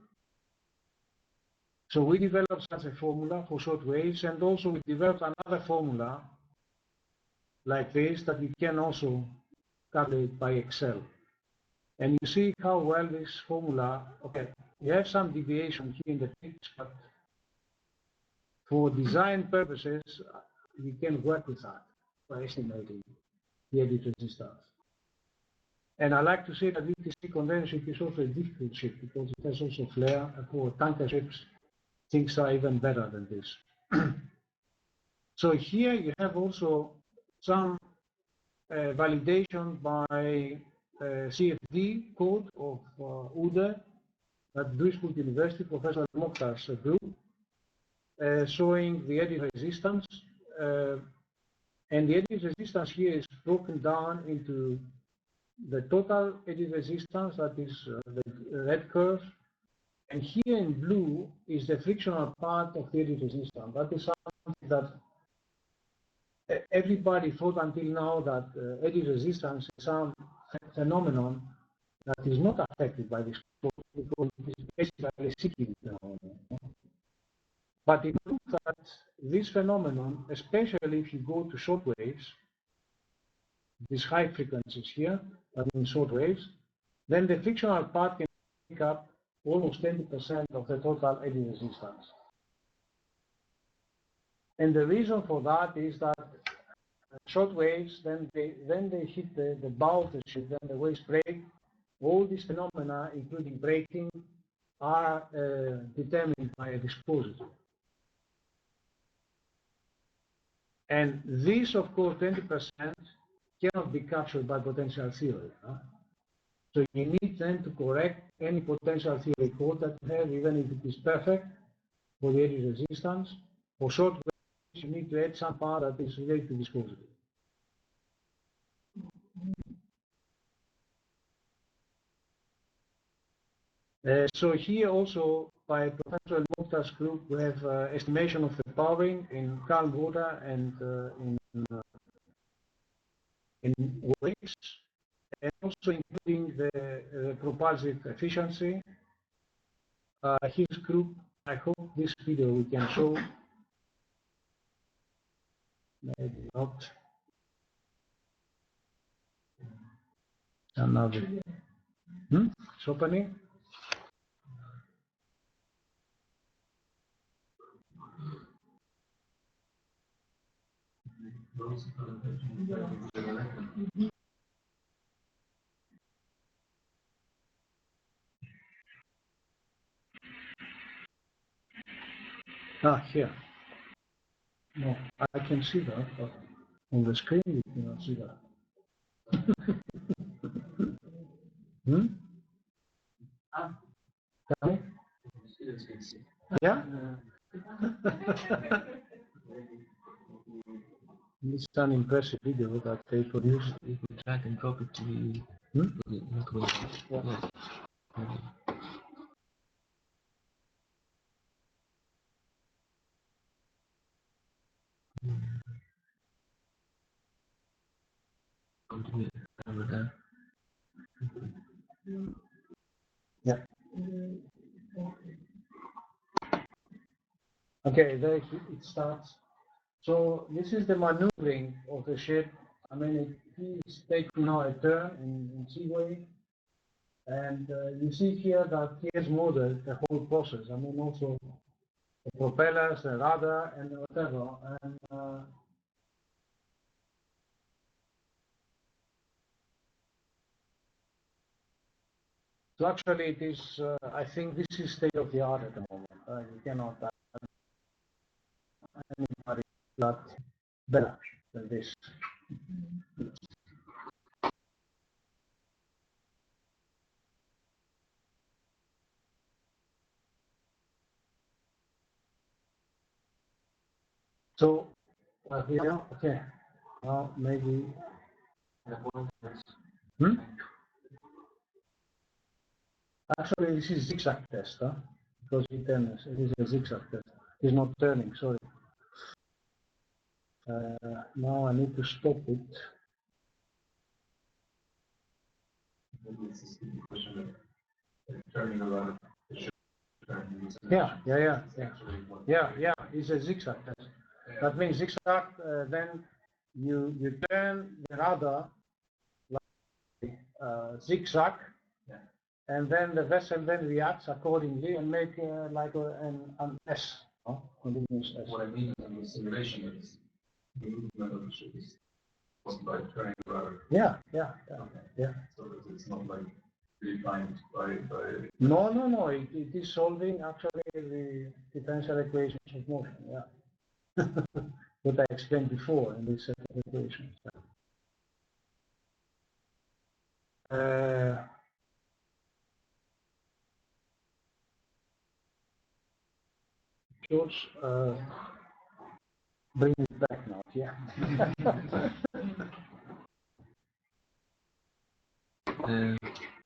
So we developed such a formula for short waves, and also we developed another formula like this that you can also calculate by Excel. And you see how well this formula, okay, you have some deviation here in the pitch, but for design purposes, you can work with that for estimating the eddy resistance. And I like to say that VTC container ship is also a difficult ship because it has also flare. For tanker ships, things are even better than this. So here you have also some validation by CFD code of UDE at Duisburg University, Professor Mokhtar's group, showing the eddy resistance. And the eddy resistance here is broken down into the total eddy resistance, that is the red curve. And here in blue is the frictional part of the eddy resistance. That is something that everybody thought until now that eddy resistance is some phenomenon that is not affected by this because it is basically a cyclic phenomenon. But it proves that this phenomenon, especially if you go to short waves, these high frequencies here, but in short waves, then the frictional part can make up almost 20% of the total eddy resistance. And the reason for that is that short waves, then they hit the bow of the ship, then the waves break. All these phenomena, including breaking, are determined by a viscosity. And this, of course, 20% cannot be captured by potential theory. So you need then to correct any potential theory code that you have, even if it is perfect for the eddy resistance. For short waves, you need to add some part that is related to viscosity. So here also by Professor Mokhtar's group we have estimation of the powering in calm water and in waves, and also including the propulsive efficiency. His group, I hope this video we can show, maybe not. Another. It's opening. Here. No, I can see that, but on the screen you cannot see that. Tell me? Yeah? It's an impressive video that they produced. You can drag and drop it to the not way. Over there. Yeah. Okay, there it starts. So this is the maneuvering of the ship. I mean, it is taking now a turn in seaway, and you see here that he has modeled the whole process. I mean, also the propellers, the rudder, and whatever. And so actually, it is. I think this is state of the art at the moment. You cannot anybody that better than this. So here, okay. Now maybe. Hmm? Actually, this is zigzag test, huh? Because it is a zigzag test. It's not turning. Sorry. Now I need to stop it. Turning around. Yeah. It's a zigzag test. That means zigzag. Then you turn the rudder like zigzag, and then the vessel then reacts accordingly and make like an S, no? Continuous S. What I mean in the simulation is the movement of the ship is caused by turning the rudder. Yeah. So that it's not like defined by. No. It is solving actually the differential equations of motion. Yeah. What I explained before in this set of equations. George, bring it back now. Yeah.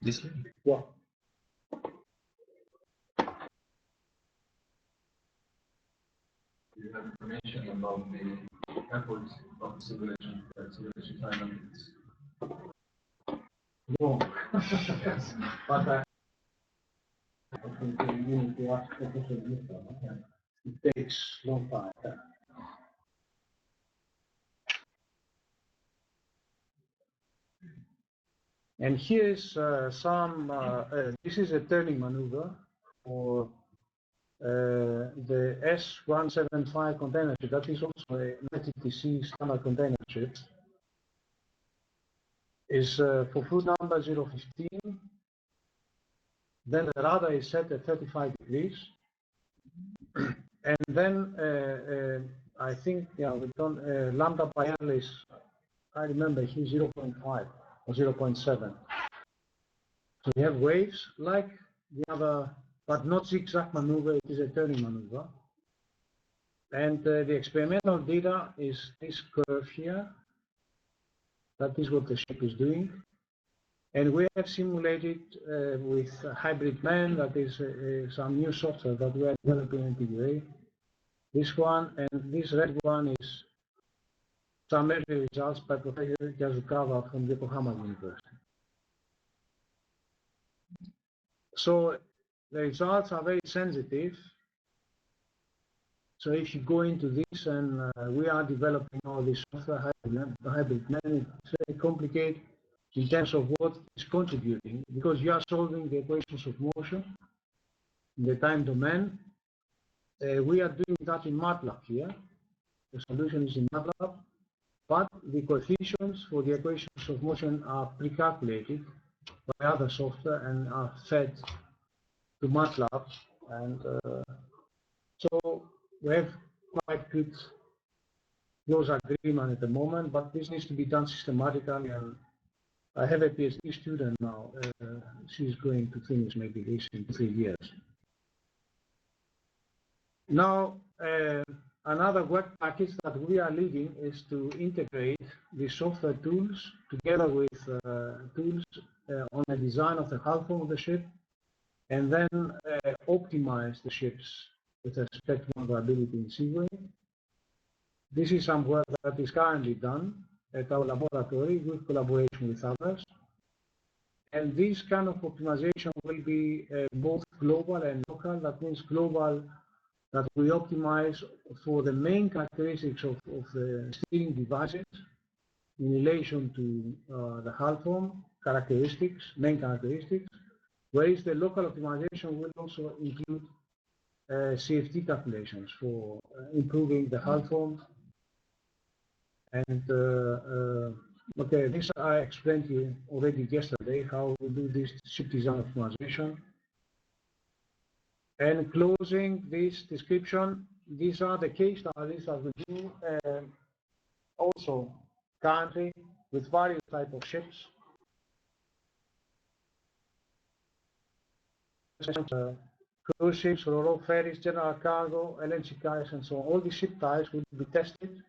This one? Yeah. You have information about the efforts of the simulation time and it's No. But I think you need to ask Professor Gupta. It takes long time. And here is this is a turning maneuver for the S175 container ship. That is also a NTTC standard container ship. Is for fluid number 015. Then the rudder is set at 35 degrees. And then I think, we don't, lambda by L is, I remember here 0.5 or 0.7. So we have waves like the other, but not zigzag maneuver, it is a turning maneuver. And the experimental data is this curve here. That is what the ship is doing. And we have simulated with hybrid man, that is some new software that we are developing in PUA. This one and this red one is some early results by Professor Yazukawa from Yokohama University. So the results are very sensitive. So if you go into this, and we are developing all this software, hybrid man, it's very complicated in terms of what is contributing, because you are solving the equations of motion in the time domain. We are doing that in MATLAB here. The solution is in MATLAB, but the coefficients for the equations of motion are pre-calculated by other software and are fed to MATLAB. And so we have quite good close agreement at the moment, but this needs to be done systematically. And I have a PhD student now. She's going to finish maybe this in 3 years. Now, another work package that we are leading is to integrate the software tools together with tools on the design of the hull form of the ship, and then optimize the ships with respect to maneuverability in seaway. This is some work that is currently done at our laboratory with collaboration with others. And this kind of optimization will be both global and local. That means global, that we optimize for the main characteristics of the steering devices in relation to the hull form characteristics, main characteristics, whereas the local optimization will also include CFD calculations for improving the hull form. And okay, this I explained to you already yesterday, how we do this ship design optimization. And closing this description, these are the case studies that we do also currently with various types of ships. cruise ships, ro-ro ferries, general cargo, LNG carriers, and so on. All these ship types will be tested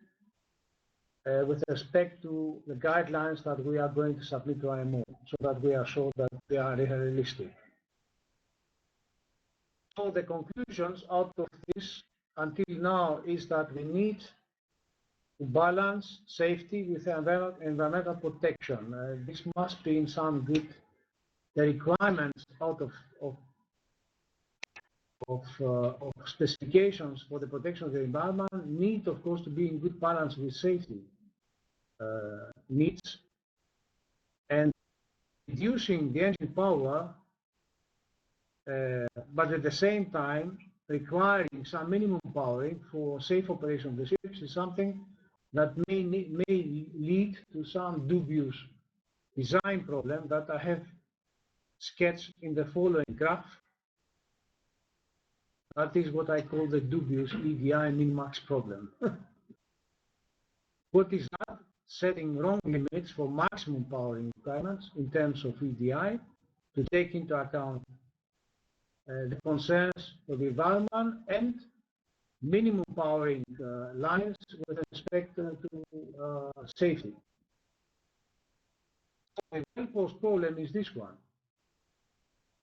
with respect to the guidelines that we are going to submit to IMO, so that we are sure that they are realistic. So the conclusions out of this until now is that we need to balance safety with environmental protection. This must be in some good, the requirements out of specifications for the protection of the environment need, of course, to be in good balance with safety needs, and reducing the engine power, but at the same time requiring some minimum powering for safe operation of the ships is something that may lead to some dubious design problem that I have sketched in the following graph. That is what I call the dubious EDI min-max problem. What is that? Setting wrong limits for maximum powering requirements in terms of EDI to take into account the concerns for the environment and minimum powering lines with respect to safety. So the well-posed problem is this one.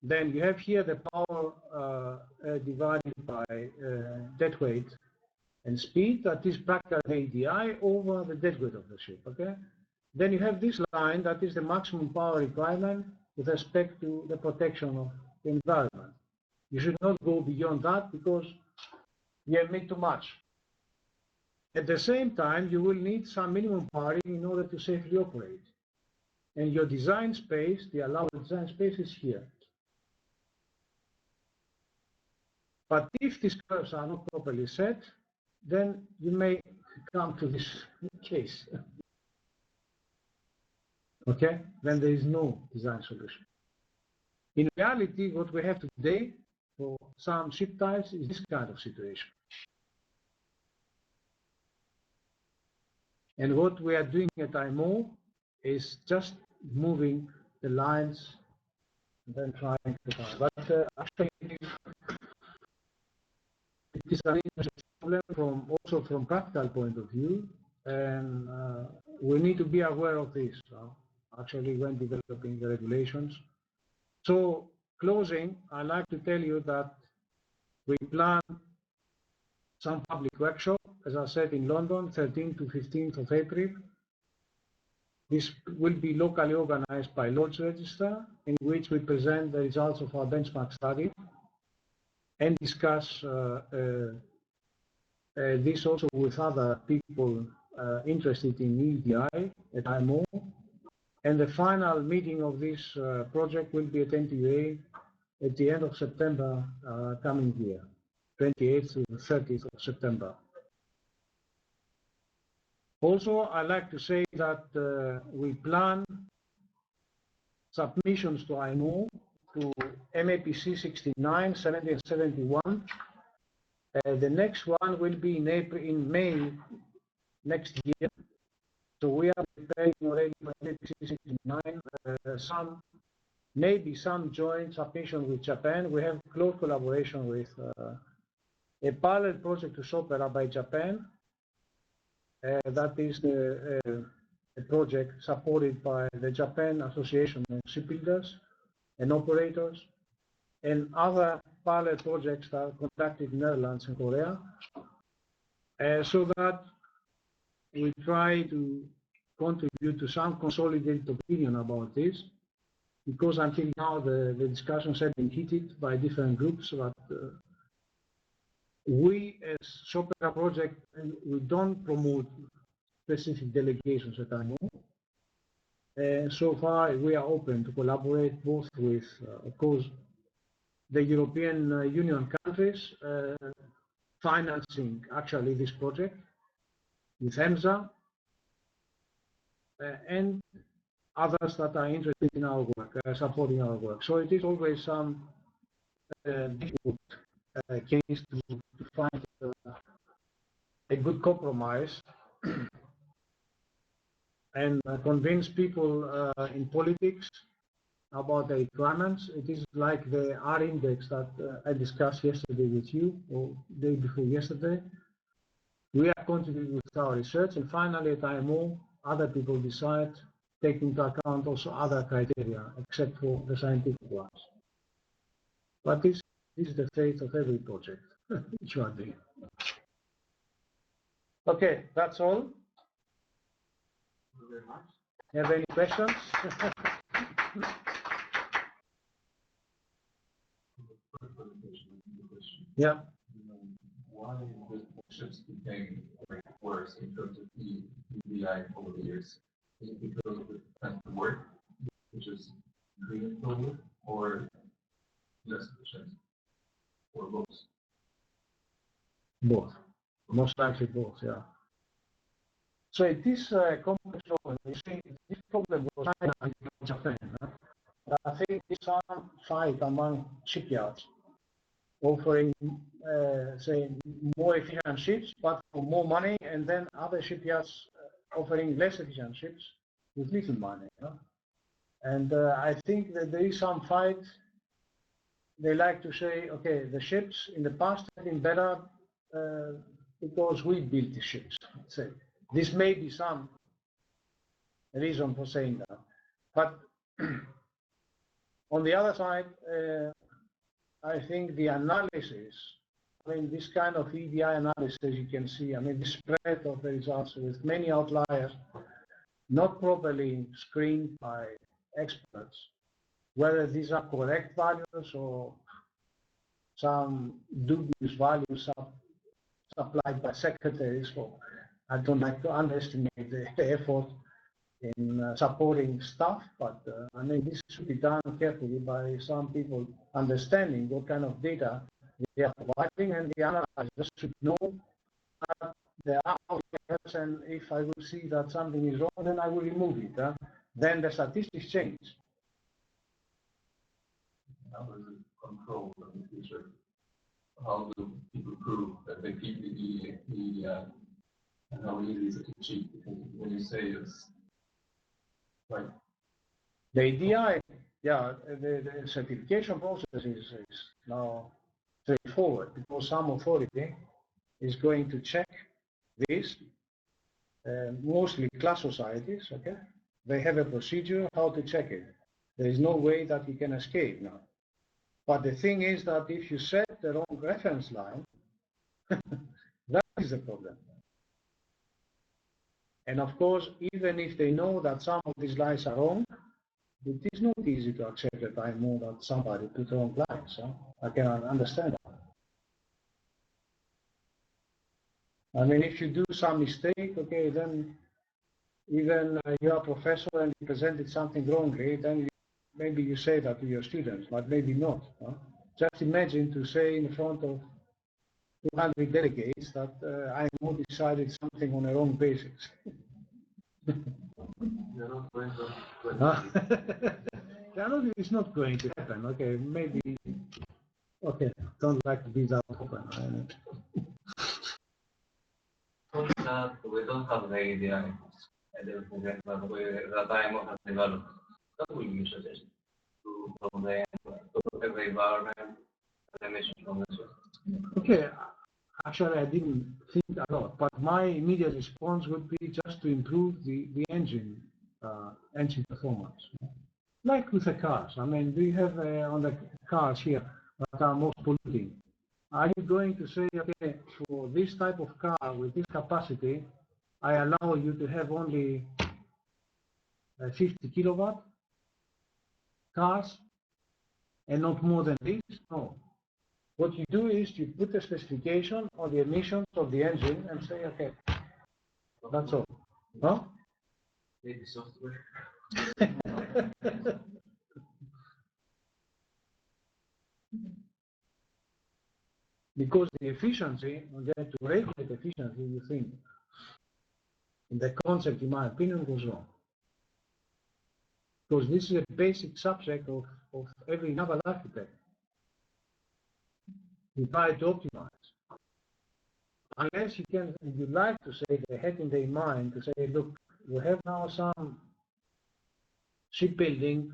Then you have here the power divided by dead weight and speed, that is practical ADI over the dead weight of the ship, okay? Then you have this line that is the maximum power requirement with respect to the protection of the environment. You should not go beyond that because you have made too much. At the same time, you will need some minimum powering in order to safely operate. And your design space, the allowed design space, is here. But if these curves are not properly set, then you may come to this case. Okay? Then there is no design solution. In reality, what we have today for some ship types is this kind of situation. And what we are doing at IMO is just moving the lines and then trying to find. But actually, it is an interesting problem also from practical point of view, and we need to be aware of this actually when developing the regulations. So closing, I'd like to tell you that we plan some public workshop, as I said, in London, 13th to 15th of April. This will be locally organized by Lloyd's Register, in which we present the results of our benchmark study and discuss this also with other people interested in EDI at IMO. And the final meeting of this project will be at NTUA at the end of September coming year, 28th to 30th of September. Also, I'd like to say that we plan submissions to IMO to MAPC 69, 70, and 71. The next one will be in May next year. So we are preparing already for MAPC 69. Maybe some joint submission with Japan. We have close collaboration with a parallel project to SOPERA by Japan. That is a project supported by the Japan Association of Shipbuilders and Operators, and other parallel projects that are conducted in Netherlands and Korea, so that we try to contribute to some consolidated opinion about this, because until now the discussions have been heated by different groups, but we as SOPERA project, we don't promote specific delegations at IMO. So far we are open to collaborate both with, of course, the European Union countries financing actually this project, with EMSA, and others that are interested in our work, supporting our work. So it is always some difficult case to find a good compromise and convince people in politics about the requirements. It is like the R index that I discussed yesterday with you, or day before yesterday. We are continuing with our research, and finally at IMO, other people decide, taking into account also other criteria, except for the scientific ones. But this is the fate of every project which you are doing. Okay, that's all. Thank you very much. Have any questions? Yeah. Why the ships became worse in terms of EDI over the years? Is it because of the work, which is green fuel, or less efficient, or both? Both. Most likely both, yeah. So it is complex problem. You see, this problem was China and Japan. I think it's some fight among shipyards offering, say, more efficient ships, but for more money, and then other shipyards offering less efficient ships with little money. And I think that there is some fight. They like to say, okay, the ships in the past have been better because we built the ships. Say, this may be some reason for saying that. But on the other side, I think the analysis, I mean, this kind of EDI analysis, you can see, I mean, the spread of the results with many outliers, not properly screened by experts, whether these are correct values or some dubious values supplied by secretaries. So I don't like to underestimate the effort in supporting staff, but I mean, this should be done carefully by some people understanding what kind of data they are providing, and the analyzers should know that there are outliers, and if I will see that something is wrong, then I will remove it. Then the statistics change. How does it control in the future? How do people prove that they keep the EDI, and how easy is it to cheat? Because when you say it's like the EDI, yeah, the certification process is now straightforward because some authority is going to check this, mostly class societies, okay? They have a procedure how to check it. There is no way that you can escape now. But the thing is that if you set the wrong reference line, that is the problem. And of course, even if they know that some of these lines are wrong, it is not easy to accept that I know that somebody put wrong lines. I can understand that. I mean, if you do some mistake, okay, then even you are a professor and you presented something wrongly, then maybe you say that to your students, but maybe not. Just imagine to say in front of 200 delegates that I decided something on a wrong basis. It's not going to happen. Okay, maybe. Okay, don't like to be that open. We don't have the EDI and everything like that. That IMO has developed. What would you suggest to protect the environment and emissions from the source? Okay, actually I didn't think a lot, but my immediate response would be just to improve the engine performance. Like with the cars. I mean, we have on the cars here that are most polluting. Are you going to say, okay, for this type of car with this capacity, I allow you to have only 50 kilowatt cars and not more than this? No. What you do is you put a specification on the emissions of the engine and say, okay, that's all. Huh? Maybe software. Because the efficiency, again, to regulate efficiency, you think, in the concept, in my opinion, was wrong. Because this is a basic subject of every naval architect. You try to optimize. Unless you like to say, they had in their mind to say, look, we have now some shipbuilding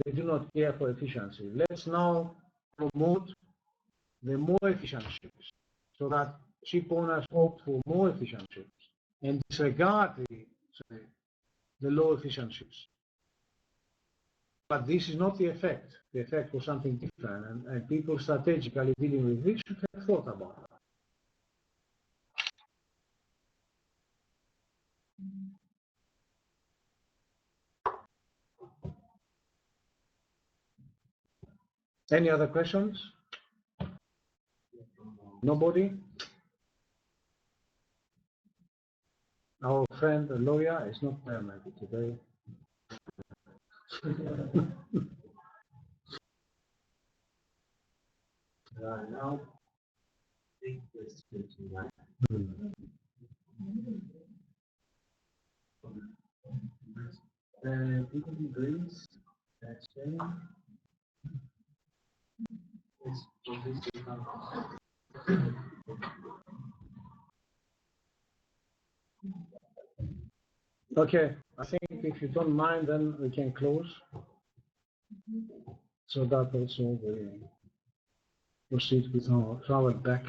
they do not care for efficiency. Let's now promote the more efficient ships so that ship owners opt for more efficient ships and disregard the low efficient ships. But this is not the effect. The effect was something different, and people strategically dealing with this should have thought about that. Any other questions? Nobody? Our friend, the lawyer, is not there maybe today. Now, take this to right. People in Greece, Spain, it's obviously Okay, I think if you don't mind, then we can close. So that also we proceed with our travel back.